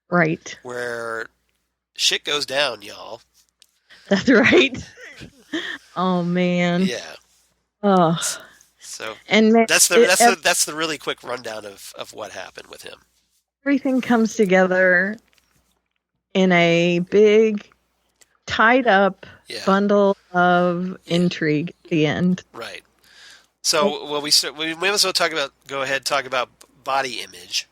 Speaker 7: Right.
Speaker 8: Where shit goes down, y'all.
Speaker 7: That's right. Oh man.
Speaker 8: Yeah.
Speaker 7: Oh.
Speaker 8: So
Speaker 7: and
Speaker 8: that's the really quick rundown of what happened with him.
Speaker 7: Everything comes together in a big, tied up bundle of intrigue at the end.
Speaker 8: Right. So, well, we may as well go ahead and talk about body image.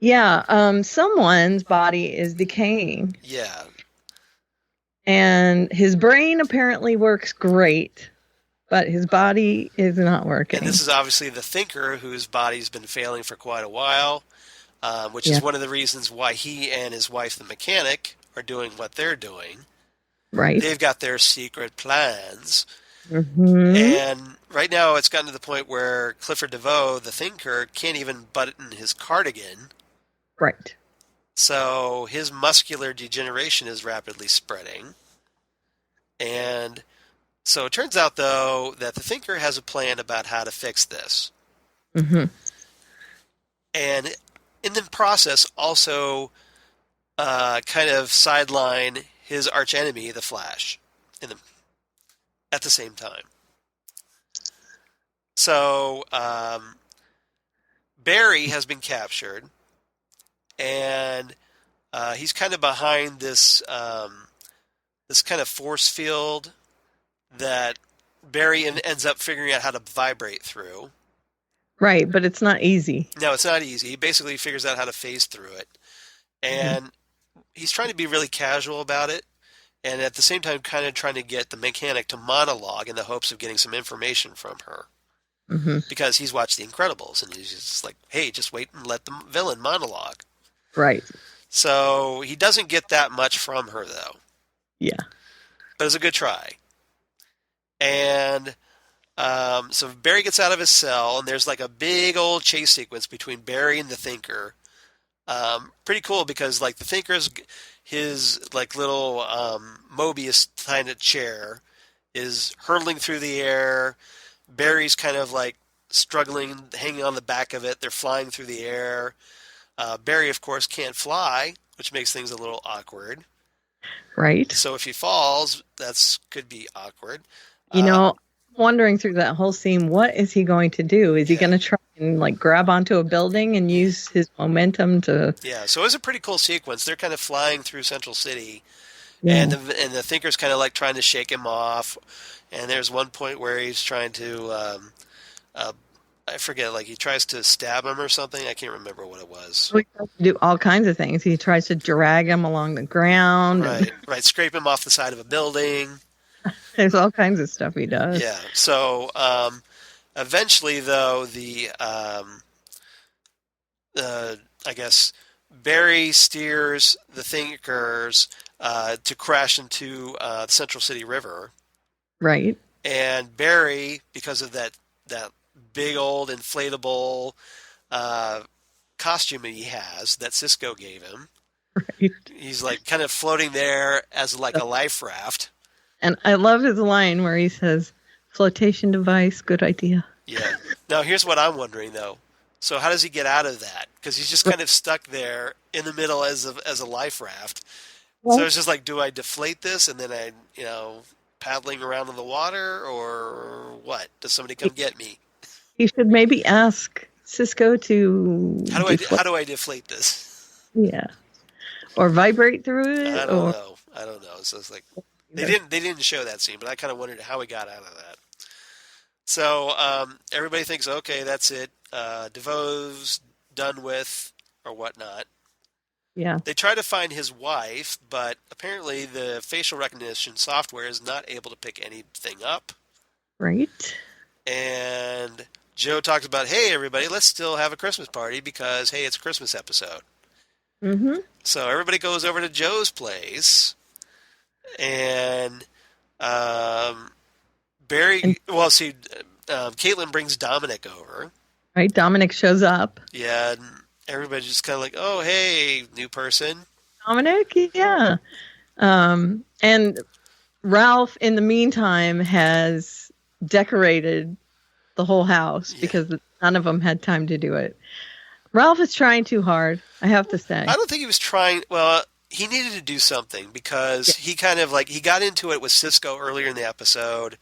Speaker 7: Yeah, someone's body is decaying.
Speaker 8: Yeah.
Speaker 7: And his brain apparently works great, but his body is not working.
Speaker 8: And this is obviously the Thinker, whose body's been failing for quite a while, which is one of the reasons why he and his wife, the mechanic, are doing what they're doing.
Speaker 7: Right.
Speaker 8: They've got their secret plans.
Speaker 7: Mm-hmm.
Speaker 8: And right now it's gotten to the point where Clifford DeVoe, the Thinker, can't even button his cardigan.
Speaker 7: Right.
Speaker 8: So his muscular degeneration is rapidly spreading. And so it turns out, though, that the Thinker has a plan about how to fix this.
Speaker 7: Mm-hmm.
Speaker 8: And in the process, also kind of sideline his archenemy, the Flash, at the same time. So Barry has been captured, and he's kind of behind this this kind of force field that Barry ends up figuring out how to vibrate through.
Speaker 7: Right, but it's not easy.
Speaker 8: No, it's not easy. He basically figures out how to phase through it. And he's trying to be really casual about it, and at the same time kind of trying to get the mechanic to monologue in the hopes of getting some information from her.
Speaker 7: Mm-hmm.
Speaker 8: Because he's watched The Incredibles, and he's just like, hey, just wait and let the villain monologue.
Speaker 7: Right.
Speaker 8: So he doesn't get that much from her, though.
Speaker 7: Yeah.
Speaker 8: But it's a good try. And so Barry gets out of his cell, and there's like a big old chase sequence between Barry and the Thinker. Pretty cool because, like, the Thinker's his like little Mobius kind of chair is hurtling through the air. Barry's kind of like struggling, hanging on the back of it. They're flying through the air. Barry, of course, can't fly, which makes things a little awkward.
Speaker 7: Right.
Speaker 8: So if he falls, could be awkward.
Speaker 7: You know, wondering through that whole scene, what is he going to do? Is he going to try and like grab onto a building and use his momentum to?
Speaker 8: Yeah. So it's a pretty cool sequence. They're kind of flying through Central City, and the Thinker's kind of like trying to shake him off. And there's one point where he's trying to, I forget, like he tries to stab him or something. I can't remember what it was.
Speaker 7: He tries to do all kinds of things. He tries to drag him along the ground.
Speaker 8: Right. Scrape him off the side of a building.
Speaker 7: There's all kinds of stuff he does.
Speaker 8: Yeah. So eventually, though, I guess Barry steers the Thinkers to crash into the Central City River.
Speaker 7: Right.
Speaker 8: And Barry, because of that big old inflatable costume he has that Cisco gave him.
Speaker 7: Right.
Speaker 8: He's like kind of floating there as like a life raft.
Speaker 7: And I love his line where he says, "Flotation device, good idea."
Speaker 8: Yeah. Now here's what I'm wondering though. So how does he get out of that? Because he's just kind of stuck there in the middle as a life raft. So it's just like, do I deflate this and then I, paddling around in the water, or what? Does somebody come get me?
Speaker 7: You should maybe ask Cisco to.
Speaker 8: How do I deflate this?
Speaker 7: Yeah. Or vibrate through it.
Speaker 8: I don't know. So it's like they didn't show that scene, but I kind of wondered how he got out of that. So everybody thinks, okay, that's it. DeVoe's done with, or whatnot.
Speaker 7: Yeah.
Speaker 8: They try to find his wife, but apparently the facial recognition software is not able to pick anything up.
Speaker 7: Right.
Speaker 8: And Joe talks about, hey, everybody, let's still have a Christmas party because, hey, it's a Christmas episode.
Speaker 7: Mm-hmm.
Speaker 8: So everybody goes over to Joe's place, and Caitlin brings Dominic over.
Speaker 7: Right. Dominic shows up.
Speaker 8: Yeah, and everybody's just kind of like, oh, hey, new person.
Speaker 7: Dominic, yeah. And Ralph, in the meantime, has decorated the whole house because none of them had time to do it. Ralph is trying too hard, I have to say.
Speaker 8: I don't think he was trying. Well, he needed to do something because he kind of he got into it with Cisco earlier in the episode.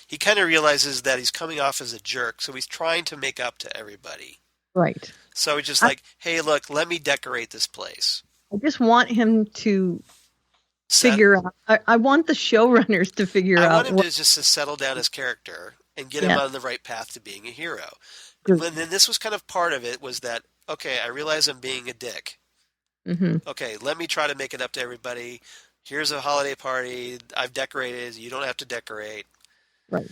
Speaker 8: He kind of realizes that he's coming off as a jerk, so he's trying to make up to everybody.
Speaker 7: Right.
Speaker 8: So he's just hey, look, let me decorate this place.
Speaker 7: I just want him to figure out. I want the showrunners to figure out.
Speaker 8: I want him to just to settle down his character and get him on the right path to being a hero. And then this was kind of part of it, was that, okay, I realize I'm being a dick.
Speaker 7: Mm-hmm.
Speaker 8: Okay, let me try to make it up to everybody. Here's a holiday party. I've decorated. You don't have to decorate.
Speaker 7: Right.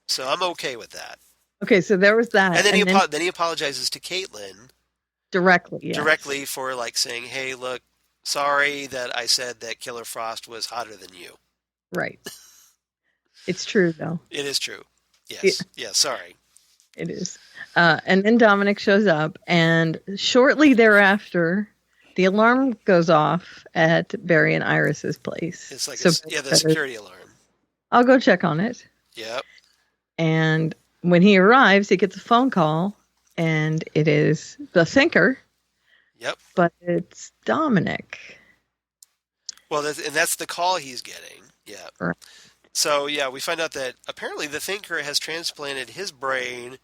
Speaker 8: So I'm okay with that.
Speaker 7: Okay, so there was that.
Speaker 8: And then he apologizes to Caitlin.
Speaker 7: Directly, yes.
Speaker 8: Directly for saying, hey, look, sorry that I said that Killer Frost was hotter than you.
Speaker 7: Right. It's true, though.
Speaker 8: It is true. Yes. Yeah, sorry.
Speaker 7: It is. And then Dominic shows up, and shortly thereafter, the alarm goes off at Barry and Iris's place.
Speaker 8: It's like the security alarm.
Speaker 7: I'll go check on it.
Speaker 8: Yep.
Speaker 7: And when he arrives, he gets a phone call, and it is the Thinker.
Speaker 8: Yep.
Speaker 7: But it's Dominic.
Speaker 8: Well, that's the call he's getting. Yeah.
Speaker 7: Right.
Speaker 8: So, we find out that apparently the Thinker has transplanted his brain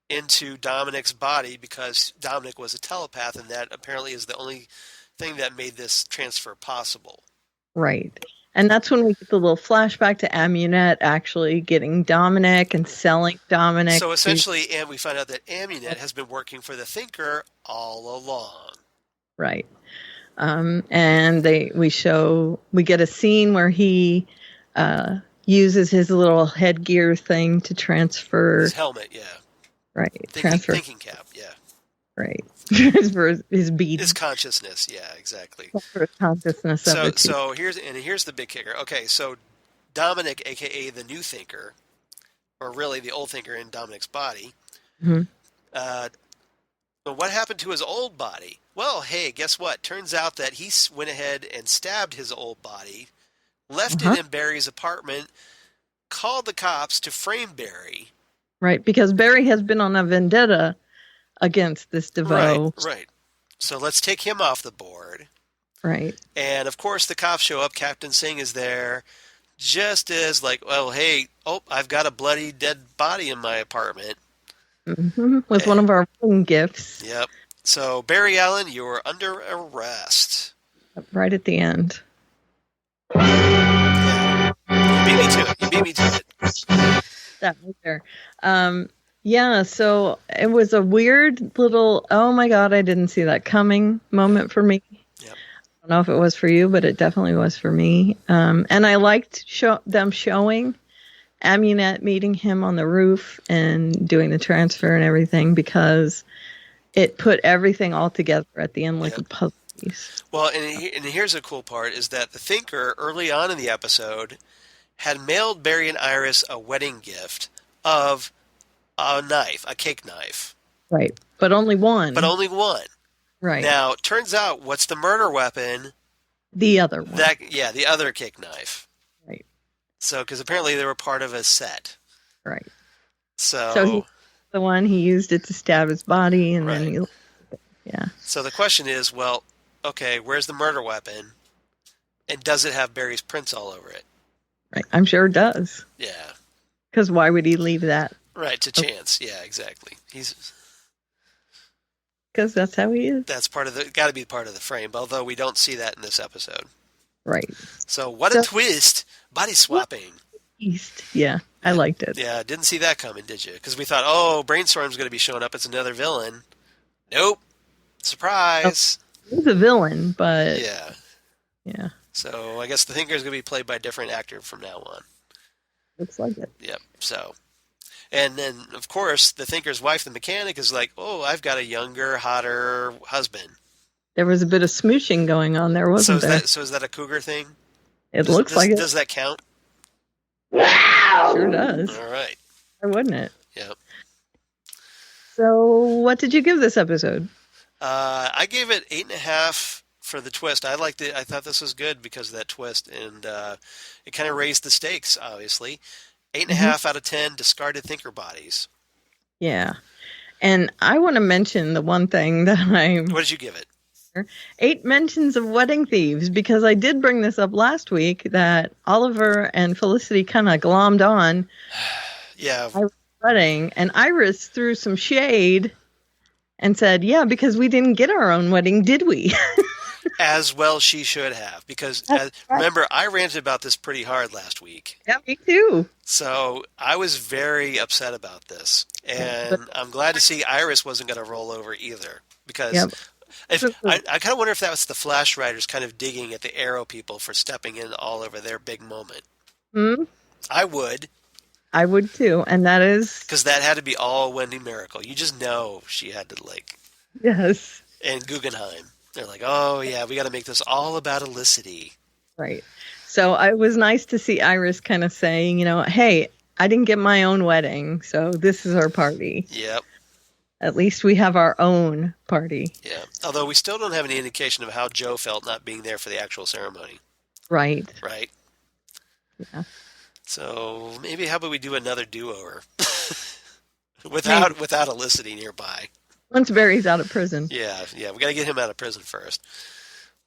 Speaker 8: into Dominic's body because Dominic was a telepath, and that apparently is the only thing that made this transfer possible.
Speaker 7: Right. And that's when we get the little flashback to Amunet actually getting Dominic and selling Dominic.
Speaker 8: So essentially, and we find out that Amunet has been working for the Thinker all along.
Speaker 7: Right. And we get a scene where he uses his little headgear thing to transfer
Speaker 8: his helmet, yeah.
Speaker 7: Right.
Speaker 8: Thinking cap, yeah.
Speaker 7: Right. Transfer his bead.
Speaker 8: His consciousness, yeah, exactly.
Speaker 7: Transfer his consciousness.
Speaker 8: So here's the big kicker. Okay, so Dominic, aka the new Thinker, or really the old Thinker in Dominic's body.
Speaker 7: Mm-hmm.
Speaker 8: But what happened to his old body? Well, hey, guess what? Turns out that he went ahead and stabbed his old body, left it in Barry's apartment, called the cops to frame Barry.
Speaker 7: Right, because Barry has been on a vendetta against this DeVoe.
Speaker 8: Right. So let's take him off the board.
Speaker 7: Right.
Speaker 8: And, of course, the cops show up. Captain Singh is there. Just as I've got a bloody dead body in my apartment.
Speaker 7: Mm-hmm. With one of our wedding gifts.
Speaker 8: Yep. So, Barry Allen, you're under arrest.
Speaker 7: Right at the end.
Speaker 8: Yeah. You beat me to it.
Speaker 7: That right there. So it was a weird little, oh my God, I didn't see that coming moment for me.
Speaker 8: Yep.
Speaker 7: I don't know if it was for you, but it definitely was for me. And I liked them showing Amunet meeting him on the roof and doing the transfer and everything because it put everything all together at the end like a puzzle piece.
Speaker 8: Well, and here's a cool part is that the Thinker early on in the episode had mailed Barry and Iris a wedding gift of a knife, a cake knife.
Speaker 7: Right. But only one. Right.
Speaker 8: Now, it turns out, what's the murder weapon?
Speaker 7: The other one.
Speaker 8: The other kick knife.
Speaker 7: Right.
Speaker 8: So, because apparently they were part of a set.
Speaker 7: Right.
Speaker 8: So
Speaker 7: he, the one he used it to stab his body, and then he. Yeah.
Speaker 8: So the question is, well, okay, where's the murder weapon? And does it have Barry's prints all over it?
Speaker 7: Right. I'm sure it does.
Speaker 8: Yeah.
Speaker 7: Because why would he leave that?
Speaker 8: Right, to chance. Yeah, exactly.
Speaker 7: Because that's how he is.
Speaker 8: That's got to be part of the frame, although we don't see that in this episode.
Speaker 7: Right.
Speaker 8: So what a twist. Body swapping.
Speaker 7: Yeah, I liked it.
Speaker 8: Yeah, didn't see that coming, did you? Because we thought, oh, Brainstorm's going to be showing up as another villain. Nope. Surprise.
Speaker 7: He's a villain, but...
Speaker 8: Yeah. So I guess the Thinker's going to be played by a different actor from now on.
Speaker 7: Looks like it.
Speaker 8: Yep, so... And then, of course, the Thinker's wife, the mechanic, is like, oh, I've got a younger, hotter husband.
Speaker 7: There was a bit of smooching going on there, wasn't there?
Speaker 8: So is that a cougar thing?
Speaker 7: It looks like it.
Speaker 8: Does that count?
Speaker 7: Sure does.
Speaker 8: All right.
Speaker 7: Why wouldn't it?
Speaker 8: Yep.
Speaker 7: So what did you give this episode?
Speaker 8: I gave it 8.5 for the twist. I liked it. I thought this was good because of that twist, and it kind of raised the stakes, obviously. 8.5 out of 10 discarded thinker bodies.
Speaker 7: Yeah. And I want to mention the one thing that
Speaker 8: What did you give it?
Speaker 7: 8 mentions of wedding thieves, because I did bring this up last week that Oliver and Felicity kind of glommed on.
Speaker 8: Yeah.
Speaker 7: Wedding, and Iris threw some shade and said, yeah, because we didn't get our own wedding, did we?
Speaker 8: As well she should have, because remember, I ranted about this pretty hard last week.
Speaker 7: Yeah, me too. So
Speaker 8: I was very upset about this, and I'm glad to see Iris wasn't going to roll over either, because I kind of wonder if that was the Flash writers kind of digging at the Arrow people for stepping in all over their big moment. I would too, and that is... Because that had to be all Wendy Miracle. You just know she had to, like...
Speaker 7: Yes.
Speaker 8: And Guggenheim. They're like, oh, yeah, we got to make this all about Elicity.
Speaker 7: Right. So it was nice to see Iris kind of saying, hey, I didn't get my own wedding, so this is our party.
Speaker 8: Yep.
Speaker 7: At least we have our own party.
Speaker 8: Yeah. Although we still don't have any indication of how Joe felt not being there for the actual ceremony.
Speaker 7: Right.
Speaker 8: Right.
Speaker 7: Yeah.
Speaker 8: So maybe how about we do another do-over without Elicity nearby.
Speaker 7: Once Barry's out of prison.
Speaker 8: Yeah, we got to get him out of prison first.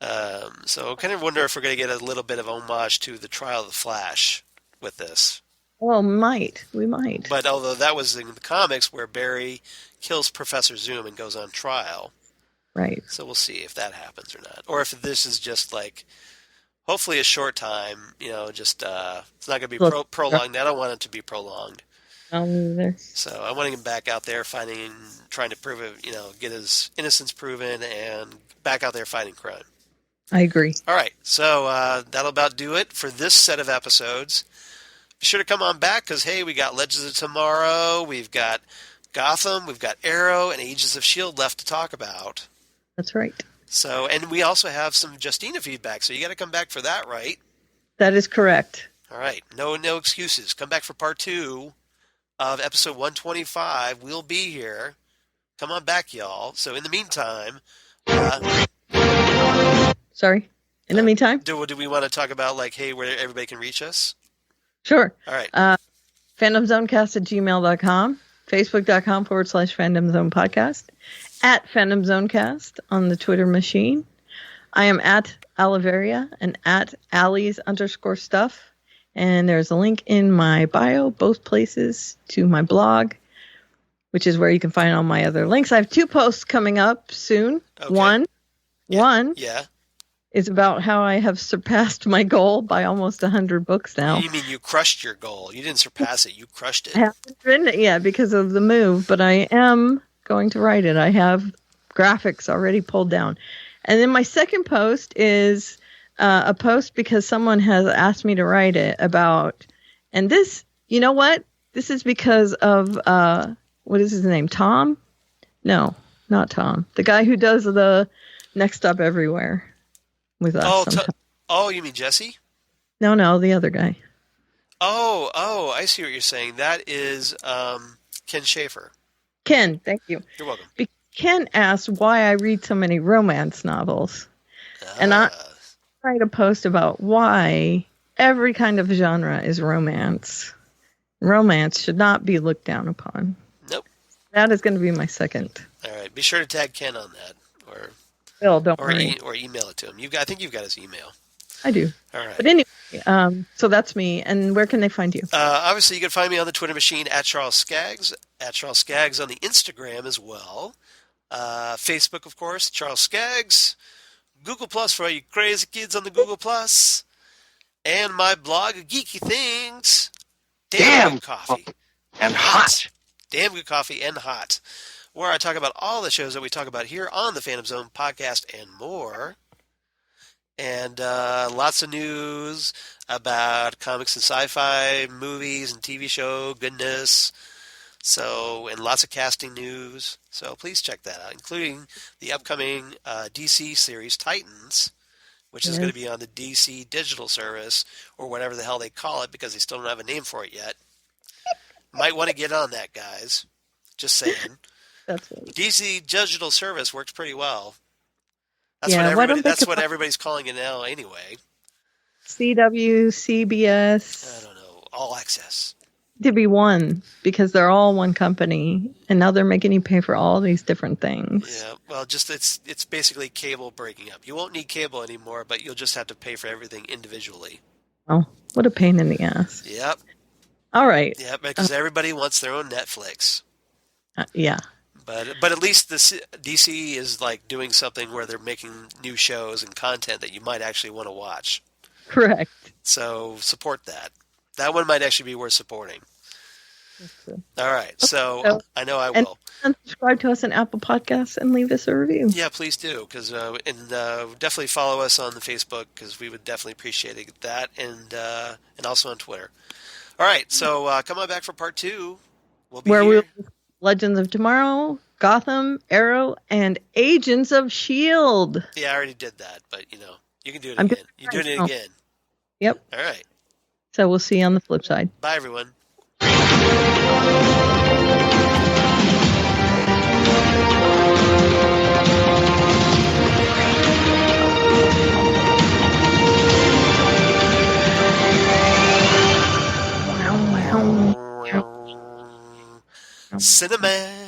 Speaker 8: So I kind of wonder if we're going to get a little bit of homage to the Trial of the Flash with this.
Speaker 7: Well, we might.
Speaker 8: But although that was in the comics where Barry kills Professor Zoom and goes on trial.
Speaker 7: Right.
Speaker 8: So we'll see if that happens or not. Or if this is just like, hopefully a short time, just it's not going to be prolonged. I don't want it to be prolonged.
Speaker 7: Either.
Speaker 8: So I want him back out there trying to prove it, get his innocence proven and back out there fighting crime.
Speaker 7: I agree.
Speaker 8: All right. So that'll about do it for this set of episodes. Be sure to come on back because, hey, we got Legends of Tomorrow, we've got Gotham, we've got Arrow, and Agents of S.H.I.E.L.D. left to talk about.
Speaker 7: That's right.
Speaker 8: So, and we also have some Justina feedback, so you got to come back for that, right?
Speaker 7: That is correct.
Speaker 8: All right. No excuses. Come back for part 2 of episode 125. We'll be here. Come on back, y'all. So in the meantime...
Speaker 7: Sorry? In the meantime?
Speaker 8: Do we want to talk about, hey, where everybody can reach us?
Speaker 7: Sure.
Speaker 8: All right.
Speaker 7: Fandomzonecast@gmail.com, Facebook.com/FandomZonePodcast, at FandomZonecast on the Twitter machine. I am at Aliveria and at Alies_stuff. And there's a link in my bio, both places, to my blog, which is where you can find all my other links. I have 2 posts coming up soon.
Speaker 8: Okay.
Speaker 7: One
Speaker 8: Yeah.
Speaker 7: is about how I have surpassed my goal by almost 100 books now.
Speaker 8: You mean you crushed your goal? You didn't surpass it. You crushed it.
Speaker 7: I haven't written it yet because of the move, but I am going to write it. I have graphics already pulled down. And then my second post is... a post because someone has asked me to write it about, and this, you know what? This is because of, what is his name? Tom? No, not Tom. The guy who does the Next Stop Everywhere with us.
Speaker 8: Oh, you mean Jesse?
Speaker 7: No, the other guy.
Speaker 8: Oh, I see what you're saying. That is Ken Schaefer.
Speaker 7: Ken, thank you.
Speaker 8: You're welcome.
Speaker 7: Ken asked why I read so many romance novels. And I write a post about why every kind of genre is romance. Romance should not be looked down upon.
Speaker 8: Nope.
Speaker 7: That is going to be my second.
Speaker 8: All right. Be sure to tag Ken on that, or
Speaker 7: Bill, don't worry.
Speaker 8: Or email it to him. I think you've got his email.
Speaker 7: I do.
Speaker 8: All right.
Speaker 7: But anyway, so that's me. And where can they find you?
Speaker 8: Obviously, you can find me on the Twitter machine at Charles Skaggs, at Charles Skaggs on the Instagram as well. Facebook, of course, Charles Skaggs. Google Plus for all you crazy kids on the Google Plus. And my blog, Geeky Things. Damn good coffee.
Speaker 2: And hot.
Speaker 8: Damn good coffee and hot. Where I talk about all the shows that we talk about here on the Phantom Zone podcast and more. And lots of news about comics and sci-fi, movies and TV show goodness. So, and lots of casting news. So please check that out, including the upcoming DC series Titans, which is going to be on the DC digital service, or whatever the hell they call it, because they still don't have a name for it yet. Might want to get on that, guys. Just saying.
Speaker 7: That's right.
Speaker 8: DC digital service works pretty well. That's what everybody's calling it now anyway.
Speaker 7: CW, CBS.
Speaker 8: I don't know. All Access.
Speaker 7: To be one, because they're all one company, and now they're making you pay for all these different things.
Speaker 8: Yeah, well, just it's basically cable breaking up. You won't need cable anymore, but you'll just have to pay for everything individually.
Speaker 7: Oh, what a pain in the ass.
Speaker 8: Yep.
Speaker 7: All right.
Speaker 8: Yeah, because everybody wants their own Netflix.
Speaker 7: Yeah.
Speaker 8: But at least the DC is like doing something where they're making new shows and content that you might actually want to watch.
Speaker 7: Correct.
Speaker 8: So support that. That one might actually be worth supporting. All right, so I know I will.
Speaker 7: And subscribe to us on Apple Podcasts and leave us a review.
Speaker 8: Yeah, please do, because and definitely follow us on the Facebook, because we would definitely appreciate that, and also on Twitter. All right, so come on back for part 2. We'll be here.
Speaker 7: Legends of Tomorrow, Gotham, Arrow, and Agents of S.H.I.E.L.D.
Speaker 8: Yeah, I already did that, but you can do it again. You're doing it again.
Speaker 7: Yep.
Speaker 8: All right.
Speaker 7: So we'll see you on the flip side.
Speaker 8: Bye, everyone. Sinnerman.